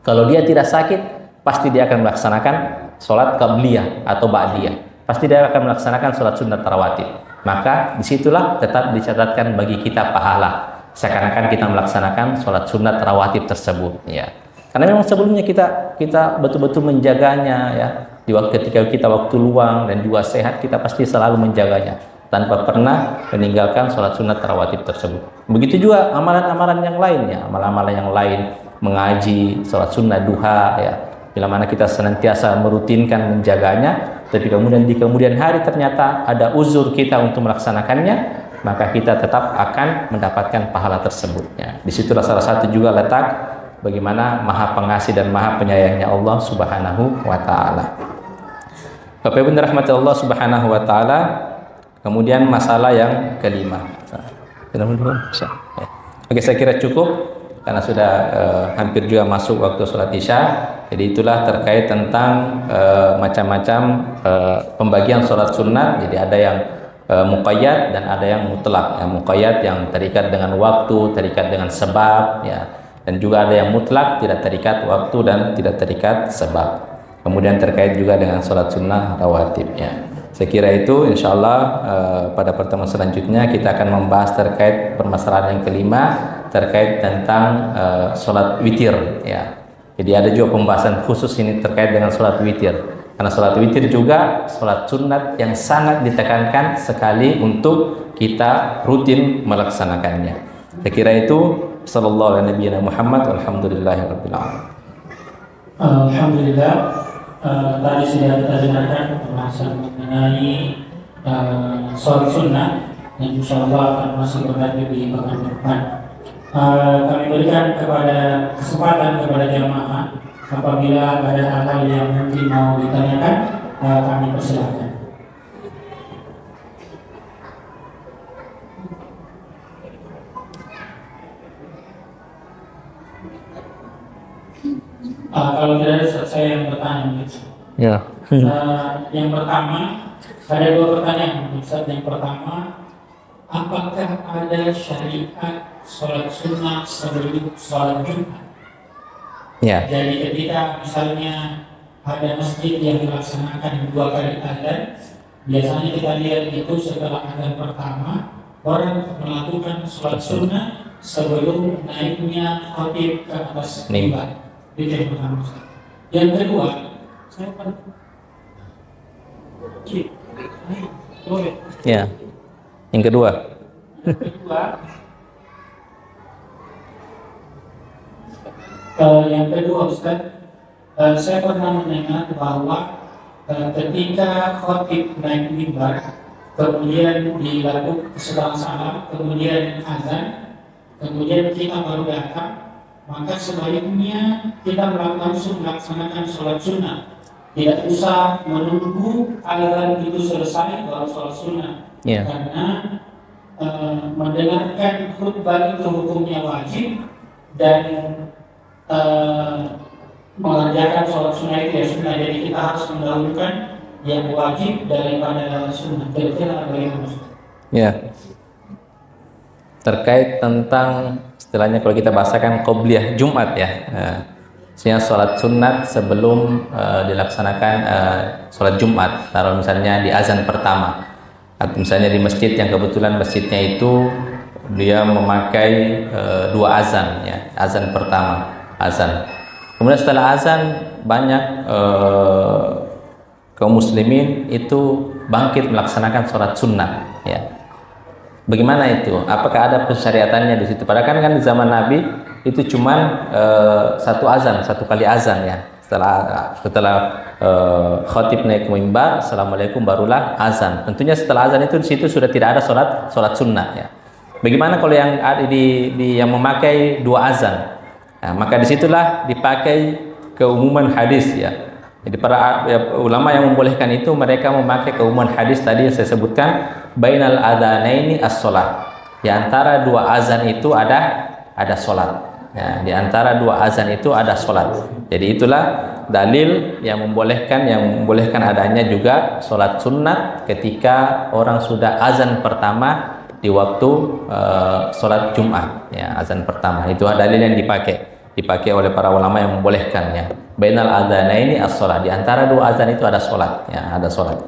kalau dia tidak sakit pasti dia akan melaksanakan sholat qabliyah atau ba'diyah, pasti dia akan melaksanakan sholat sunnah tarawatib. Maka disitulah tetap dicatatkan bagi kita pahala, seakan-akan kita melaksanakan sholat sunnah tarawatib tersebut, ya. Karena memang sebelumnya kita betul-betul menjaganya, ya. Di waktu ketika kita waktu luang dan juga sehat, kita pasti selalu menjaganya tanpa pernah meninggalkan sholat sunnah tarawatib tersebut. Begitu juga amalan-amalan yang lainnya, amalan-amalan yang lain, mengaji, sholat sunnah duha, ya. Bila mana kita senantiasa merutinkan menjaganya, tapi kemudian di kemudian hari ternyata ada uzur kita untuk melaksanakannya, maka kita tetap akan mendapatkan pahala tersebutnya. Disitulah salah satu juga letak bagaimana maha pengasih dan maha penyayangnya Allah Subhanahu wa Ta'ala. Bapak Ibu dirahmati Allah Subhanahu wa Ta'ala. Kemudian masalah yang kelima. Oke, saya kira cukup karena sudah hampir juga masuk waktu sholat isya. Jadi itulah terkait tentang macam-macam pembagian sholat sunat. Jadi ada yang muqayyad dan ada yang mutlak. Yang muqayyad yang terikat dengan waktu, terikat dengan sebab, ya. Dan juga ada yang mutlak, tidak terikat waktu dan tidak terikat sebab. Kemudian terkait juga dengan sholat sunnah rawatib, ya. Saya kira itu insya Allah pada pertemuan selanjutnya kita akan membahas terkait permasalahan yang kelima, terkait tentang sholat witir, ya. Jadi ada juga pembahasan khusus ini terkait dengan sholat witir, karena sholat witir juga sholat sunat yang sangat ditekankan sekali untuk kita rutin melaksanakannya. Saya kira itu. Sallallahu alaihi Muhammad walhamdulillahirabbil alamin. Alhamdulillah, tadi sudah kita dengarkan pembahasan mengenai sholat sunnah yang insyaallah akan masih berlanjut di pekan depan. Kami berikan kesempatan kepada jamaah apabila ada hal-hal yang mungkin mau ditanyakan, kami persilakan. Kalau tidak ada, saya yang bertanya, ya. Yang pertama, ada dua pertanyaan. Yang pertama, apakah ada syariat sholat sunnah sebelum sholat Jumat? Ya. Jadi ketika misalnya ada masjid yang melaksanakan 2 kali adzan, biasanya kita lihat itu setelah adzan pertama orang melakukan sholat sunnah sebelum naiknya khatib ke atas mimbar. Itu yang pertama. Yang kedua, saya ya. Yang kedua. Yang kedua, Ustaz, saya pernah mendengar bahwa ketika khatib naik mimbar, kemudian dilakukan setelah salam, kemudian azan, kemudian kita baru datang, maka sebaiknya kita langsung melaksanakan sholat sunnah, tidak usah menunggu azan itu selesai baru sholat sunnah, karena mendengarkan khutbah itu hukumnya wajib dan mengerjakan sholat sunnah itu ya sunnah, jadi kita harus mendahulukan yang wajib daripada sunnah. Kira-kira bagaimana? Ya. Terkait tentang istilahnya kalau kita bahasakan qobliyah Jumat, ya. Maksudnya sholat sunat sebelum dilaksanakan sholat Jumat. Taruh misalnya di azan pertama, atau misalnya di masjid yang kebetulan masjidnya itu dia memakai 2 azan, ya. Azan pertama, azan. Kemudian setelah azan banyak kaum muslimin itu bangkit melaksanakan sholat sunnah, ya. Bagaimana itu? Apakah ada pensyariatannya di situ? Padahal kan di zaman Nabi itu cuma 1 azan, 1 kali azan, ya. Setelah khatib naik mimbar, assalamualaikum, barulah azan. Tentunya setelah azan itu di situ sudah tidak ada sholat sunnah, ya. Bagaimana kalau yang ada yang memakai 2 azan? Nah, maka disitulah dipakai keumuman hadis, ya. Jadi para ulama yang membolehkan itu mereka memakai keumuman hadis tadi yang saya sebutkan, bainal adzanaini as-shalah. Di antara 2 azan itu ada salat. Ya, di antara dua azan itu ada sholat. Jadi itulah dalil yang membolehkan adanya juga sholat sunat ketika orang sudah azan pertama di waktu sholat Jumat. Ya, azan pertama itu dalil yang dipakai oleh para ulama yang membolehkannya. Bainal adzanaini as-sholat. Di antara dua azan itu ada sholat. Ya, ada sholat.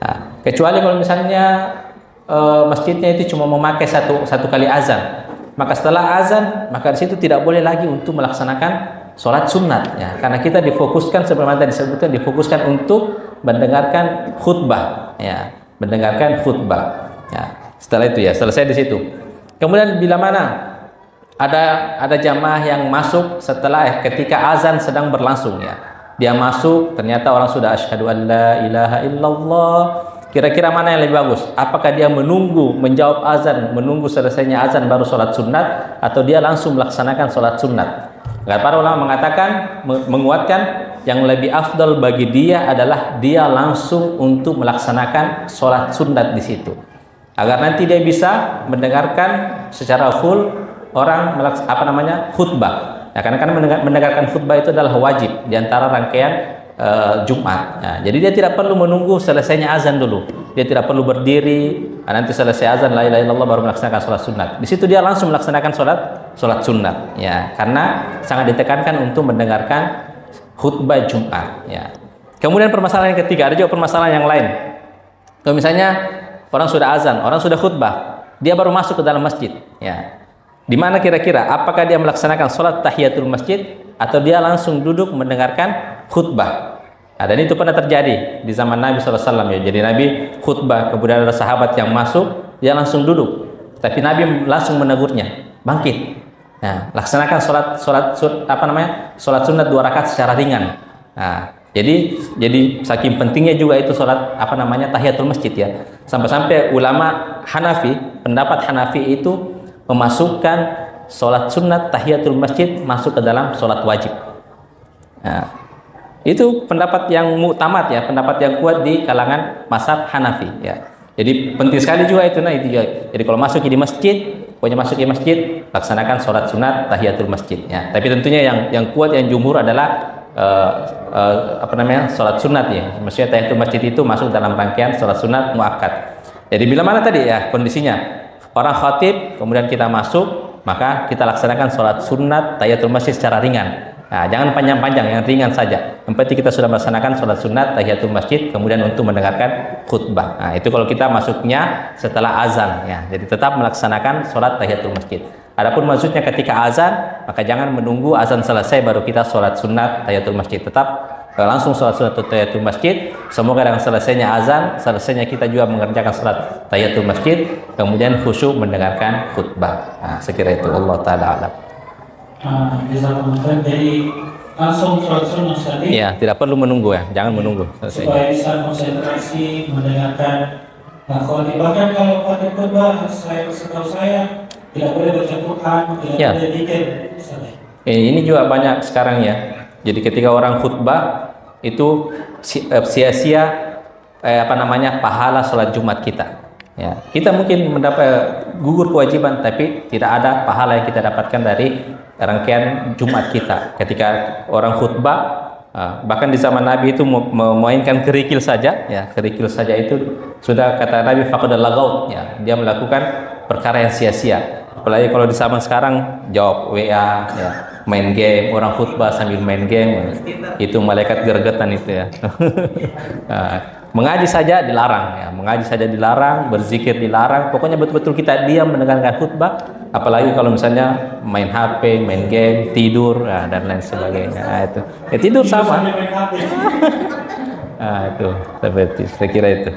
Nah, kecuali kalau misalnya masjidnya itu cuma memakai satu kali azan. Maka setelah azan, maka di situ tidak boleh lagi untuk melaksanakan sholat sunat, ya, karena kita difokuskan sebagaimana tadi disebutkan, difokuskan untuk mendengarkan khutbah, ya, mendengarkan khutbah. Ya, setelah itu ya selesai di situ. Kemudian bila mana ada jamaah yang masuk setelah ketika azan sedang berlangsung, ya, dia masuk ternyata orang sudah asyhadu an la ilaha illallah. Kira-kira mana yang lebih bagus? Apakah dia menunggu menjawab azan, menunggu selesainya azan baru sholat sunat, atau dia langsung melaksanakan sholat sunat? Para ulama mengatakan, menguatkan yang lebih afdal bagi dia adalah dia langsung untuk melaksanakan sholat sunat di situ, agar nanti dia bisa mendengarkan secara full orang khutbah. Ya, karena mendengarkan khutbah itu adalah wajib di antara rangkaian Jumat. Ya, jadi dia tidak perlu menunggu selesainya azan dulu. Dia tidak perlu berdiri, nanti selesai azan la ilaha illallah baru melaksanakan sholat sunat. Di situ dia langsung melaksanakan sholat sunat. Ya, karena sangat ditekankan untuk mendengarkan khutbah Jumat. Ya. Kemudian permasalahan yang ketiga, ada juga permasalahan yang lain. Kalau misalnya orang sudah azan, orang sudah khutbah, dia baru masuk ke dalam masjid. Ya. Di mana kira-kira? Apakah dia melaksanakan sholat tahiyatul masjid atau dia langsung duduk mendengarkan khutbah? Nah, dan itu pernah terjadi di zaman Nabi SAW, ya. Jadi Nabi khutbah, kemudian ada sahabat yang masuk, dia langsung duduk. Tapi Nabi langsung menegurnya, bangkit. Nah, laksanakan sholat sunat 2 rakaat secara ringan. Nah, jadi saking pentingnya juga itu sholat tahiyatul masjid, ya. Sampai-sampai ulama Hanafi, pendapat Hanafi itu memasukkan sholat sunat tahiyatul masjid masuk ke dalam sholat wajib. Nah, itu pendapat yang mu'tamad, ya, pendapat yang kuat di kalangan mazhab Hanafi, ya. Jadi penting sekali juga itu. Nah, itu juga. Jadi kalau masuk di masjid, pokoknya masuk di masjid, laksanakan sholat sunat tahiyatul masjid, ya. Tapi tentunya yang kuat, yang jumhur adalah sholat sunat, ya. Maksudnya tahiyatul masjid itu masuk dalam rangkaian sholat sunat muakkad. Jadi bila mana tadi, ya, kondisinya orang khatib, kemudian kita masuk, maka kita laksanakan sholat sunat tahiyatul masjid secara ringan. Nah, jangan panjang-panjang, yang ringan saja. Yang penting kita sudah melaksanakan sholat sunat tahiyatul masjid, kemudian untuk mendengarkan khutbah. Nah, itu kalau kita masuknya setelah azan, ya. Jadi tetap melaksanakan sholat tahiyatul masjid. Adapun maksudnya ketika azan, maka jangan menunggu azan selesai baru kita sholat sunat tahiyatul masjid. Tetap langsung sholat sunat tahiyatul masjid. Semoga dengan selesainya azan, selesainya kita juga mengerjakan sholat tahiyatul masjid, kemudian khusyuk mendengarkan khutbah. Nah, sekira itu. Allah Ta'ala alam. Jadi langsung sholat sunat tadi. Iya, tidak perlu menunggu, ya. Jangan menunggu. Supaya bisa konsentrasi mendengarkan khotib. Bahkan kalau khotib khutbah, setahu saya tidak boleh baca Quran, tidak boleh zikir. Ini juga banyak sekarang, ya. Jadi ketika orang khutbah itu sia-sia pahala sholat Jumat kita. Ya, kita mungkin mendapat gugur kewajiban, tapi tidak ada pahala yang kita dapatkan dari rangkaian Jumat kita. Ketika orang khutbah, bahkan di zaman Nabi itu memainkan kerikil saja, ya, kerikil saja itu sudah kata Nabi faqadal lagaut, ya, dia melakukan perkara yang sia-sia. Apalagi kalau di zaman sekarang jawab WA, ya, main game, orang khutbah sambil main game, itu malaikat gergetan itu, ya. Mengaji saja dilarang, ya, mengaji saja dilarang, berzikir dilarang. Pokoknya betul-betul kita diam mendengarkan khutbah. Apalagi kalau misalnya main HP, main game, tidur, dan lain sebagainya. Nah, itu, ya, tidur sama. Nah, itu seperti saya kira itu.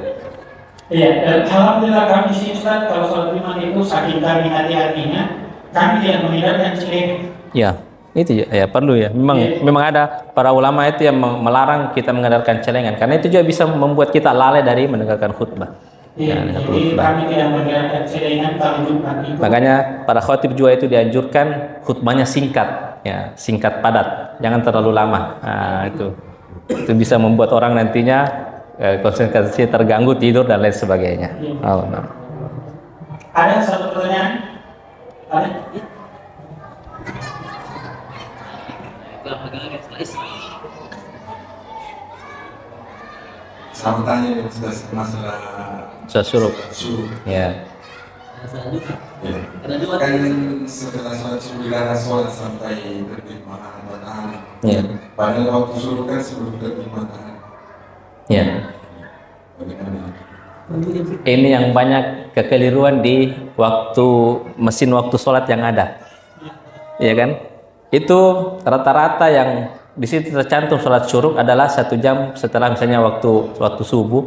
Iya, alhamdulillah kami sih Ustaz, kalau sholat Jumat itu saking kami hati-hatinya, kami tidak menghindarkan celeng. Ya, itu ya perlu, ya. Memang ada para ulama itu yang melarang kita mengedarkan celengan, karena itu juga bisa membuat kita lalai dari mendengarkan khutbah. Iya, jadi kami tidak mendengarkan celengan kalau Jumat itu. Makanya para khatib juga itu dianjurkan khutbahnya singkat, ya, singkat padat, jangan terlalu lama. Nah, itu bisa membuat orang nantinya konsentrasi terganggu, tidur dan lain sebagainya. Oh, no. Ada satu pertanyaan? Ada? Sama tanya masalah Sholat syuruk. Ya. Ya. Kan setelah sholat subuh dilarang sholat sampai terbit matahari. Ya. Padahal waktu suruh kan sebelum terbit matahari. Ya. Bagaimana? Ini yang banyak kekeliruan di mesin waktu sholat yang ada, ya kan? Itu rata-rata yang di situ tercantum sholat syuruk adalah 1 jam setelah misalnya waktu subuh.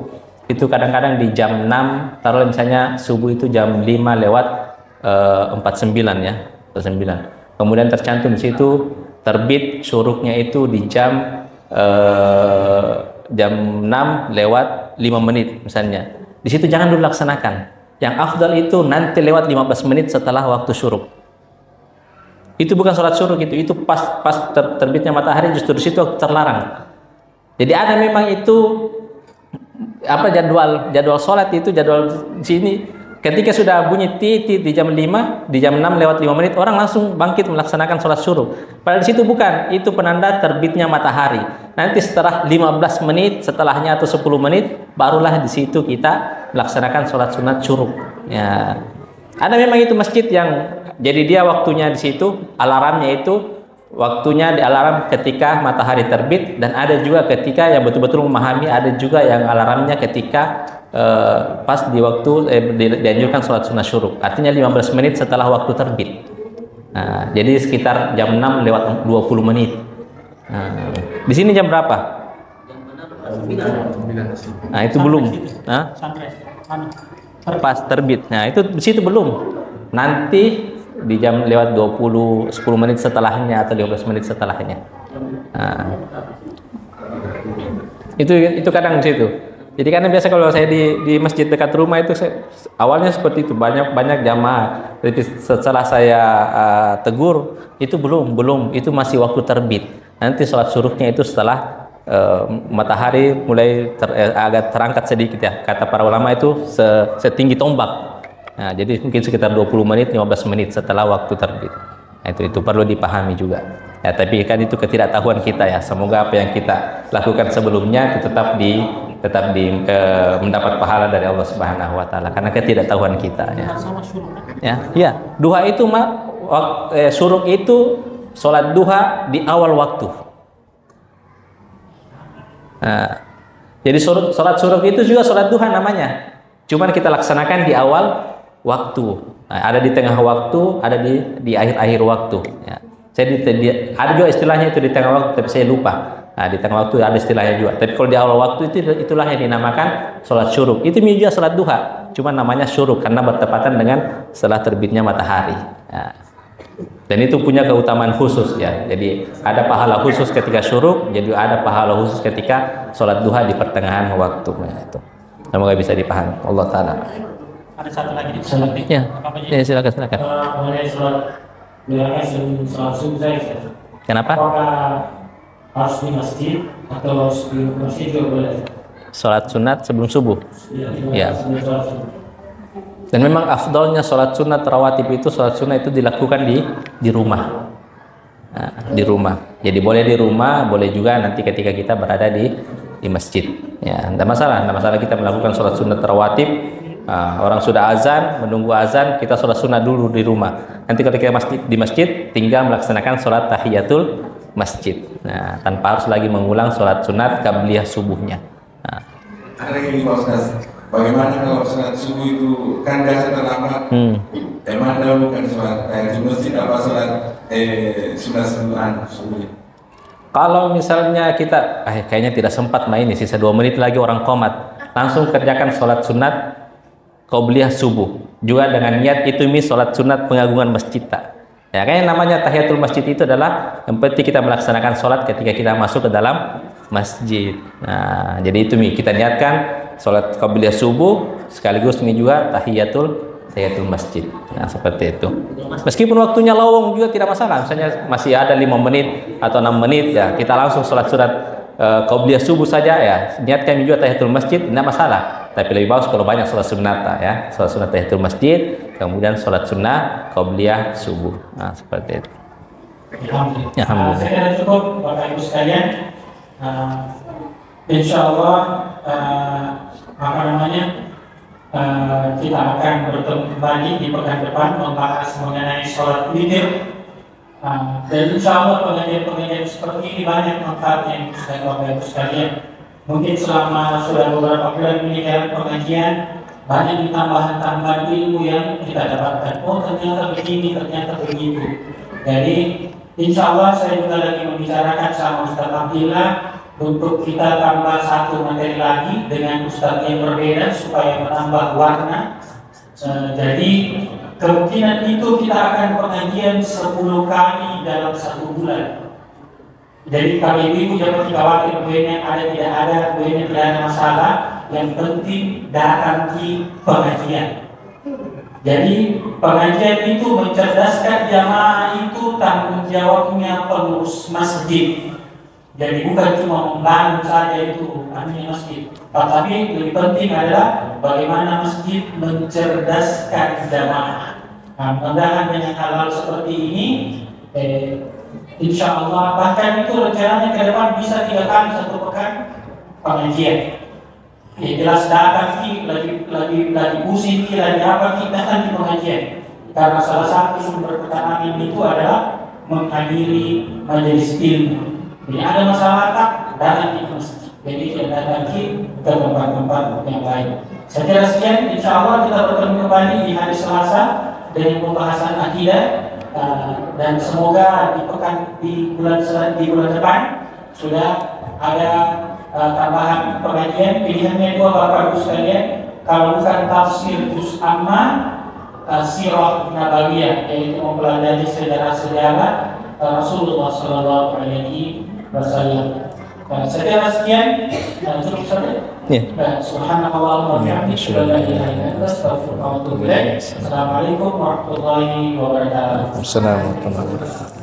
Itu kadang-kadang di jam 6, taruh misalnya subuh itu jam 5 lewat 49 ya, 49. Kemudian tercantum di situ terbit syuruknya itu di jam 6 lewat 5 menit misalnya. Di situ jangan dulu laksanakan. Yang afdal itu nanti lewat 15 menit setelah waktu syuruk. Itu bukan sholat syuruk itu pas terbitnya matahari, justru di situ terlarang. Jadi ada memang itu apa jadwal sholat itu jadwal di sini. Ketika sudah bunyi titik di jam 5, di jam 6 lewat 5 menit orang langsung bangkit melaksanakan sholat syuruk. Padahal di situ bukan, itu penanda terbitnya matahari. Nanti setelah 15 menit setelahnya atau 10 menit barulah di situ kita melaksanakan sholat sunat syuruk. Ya. Ada memang itu masjid yang jadi dia waktunya di situ alarmnya itu waktunya di alarm ketika matahari terbit, dan ada juga ketika yang betul-betul memahami, ada juga yang alarmnya ketika pas di waktu dianjurkan sholat sunnah syuruk, artinya 15 menit setelah waktu terbit. Nah, jadi sekitar jam 6 lewat 20 menit. Nah, di sini jam berapa? Nah, itu belum. Nah, pas terbit. Nah, itu di situ belum. Nanti di jam lewat 10 menit setelahnya atau 15 menit setelahnya. Nah, itu kadang di situ. Jadi karena biasa kalau saya di masjid dekat rumah itu awalnya seperti itu, banyak jamaah. Tapi setelah saya tegur itu belum itu masih waktu terbit. Nanti sholat syuruknya itu setelah matahari mulai agak terangkat sedikit ya. Kata para ulama itu setinggi tombak. Nah, jadi mungkin sekitar 20 menit 15 menit setelah waktu terbit. Nah, itu perlu dipahami juga. Ya, tapi kan itu ketidaktahuan kita ya. Semoga apa yang kita lakukan sebelumnya itu tetap mendapat pahala dari Allah Subhanahu wa taala karena ketidaktahuan kita ya. Ya, duha itu syuruk itu sholat duha di awal waktu. Nah, jadi sholat syuruk itu juga sholat duha namanya. Cuman kita laksanakan di awal waktu. Nah, ada di tengah waktu, ada di akhir waktu ya. Ada juga istilahnya itu di tengah waktu, tapi saya lupa. Nah, di tengah waktu ada istilahnya juga. Tapi kalau di awal waktu itulah yang dinamakan sholat syuruk. Itu juga sholat duha, cuma namanya syuruk karena bertepatan dengan setelah terbitnya matahari. Ya. Dan itu punya keutamaan khusus ya. Jadi ada pahala khusus ketika syuruk, jadi ada pahala khusus ketika sholat duha di pertengahan waktu. Ya, itu. Semoga bisa dipahami. Allah Taala. Ada satu lagi di sholat. Ya, silakan. Mengenai sholat sholat subuh saya. Kenapa? Apakah harus di masjid atau sebelum masjid juga boleh? Sholat sunat sebelum subuh. Ya. Sebelum sholat subuh. Dan memang afdolnya sholat sunat rawatib itu sholat sunat itu dilakukan di rumah. Nah, di rumah. Jadi boleh di rumah, boleh juga nanti ketika kita berada di masjid. Ya, tidak masalah kita melakukan sholat sunat rawatib. Orang sudah azan, menunggu azan, kita sholat sunat dulu di rumah. Nanti ketika di masjid, tinggal melaksanakan sholat tahiyatul masjid. Nah, tanpa harus lagi mengulang sholat sunat qabliyah subuhnya. Nah. Ada lagi Pak Ustaz, bagaimana kalau sholat subuh itu kan biasa terlambat? Emang dahulukan sholat di masjid apa sholat sunat subuh? Kalau misalnya kita kayaknya tidak sempat main nih, sisa 2 menit lagi orang qomat, langsung kerjakan sholat sunat qabliyah subuh juga dengan niat itu sholat sunat pengagungan masjid tak. Ya, kayaknya namanya tahiyatul masjid itu adalah yang penting kita melaksanakan sholat ketika kita masuk ke dalam masjid. Nah, jadi itu kita niatkan sholat qabliyah subuh sekaligus ini juga tahiyatul masjid. Nah, seperti itu. Meskipun waktunya lowong juga tidak masalah. Misalnya masih ada 5 menit atau 6 menit ya, kita langsung sholat qabliyah subuh saja ya. Niatkan juga tahiyatul masjid, tidak masalah. Tapi lebih bagus kalau banyak sholat sunat ya, sholat sunat tahiyatul masjid, kemudian sholat sunnah qabliyah subuh. Nah, seperti itu. Alhamdulillah. Alhamdulillah. Saya kira cukup Bapak Ibu sekalian. Insya Allah kita akan bertemu kembali di pekan depan membahas mengenai sholat witir. Dan insya Allah pengajian-pengajian seperti ini banyak manfaatnya Bapak Ibu sekalian. Mungkin selama sudah beberapa bulan ini dalam pengajian banyak tambahan-tambahan ilmu yang kita dapatkan. Oh ternyata begini, ternyata begitu. Jadi insya Allah saya juga lagi membicarakan sama Ustaz Abdillah untuk kita tambah satu materi lagi dengan Ustaz yang berbeda supaya menambah warna. Jadi kemungkinan itu kita akan pengajian 10 kali dalam 1 bulan. Jadi kalau ibu jangan khawatir buahnya ada tidak ada, buahnya tidak ada masalah. Yang penting datang di pengajian. Jadi pengajian itu mencerdaskan jamaah itu tanggung jawabnya pengurus masjid. Jadi bukan cuma membangun saja itu artinya masjid, tetapi lebih penting adalah bagaimana masjid mencerdaskan jamaah. Mudah-mudahan dengan hal-hal seperti ini, insya Allah bahkan itu rencananya ke depan bisa 3 kali 1 pekan pengajian. Jelas datang lagi pusing lagi apa kita kan di pengajian. Karena salah satu sumber ketenangan itu adalah menghadiri majelis ilmu. Jadi ada masalah tak datang di masjid. Jadi tidak datang ke tempat-tempat yang lain. Saya kira sekian. Insya Allah kita bertemu kembali di hari Selasa dengan pembahasan akidah. Dan semoga di bulan depan sudah ada tambahan pengajian. Pilihannya 2 Bapak Ibu sekalian. Kalau bukan tafsir juz amma, sirah nabawiyah, yaitu mempelajari sejarah-sejarah Rasulullah Sallallahu Alaihi Wasallam. Saya kira sekian. Cukup saja. Subhanallah wa bihamdihi, la ilaha illa anta, astaghfiruka wa atubu ilaik. Assalamualaikum warahmatullahi wabarakatuh. Assalamualaikum warahmatullahi wabarakatuh.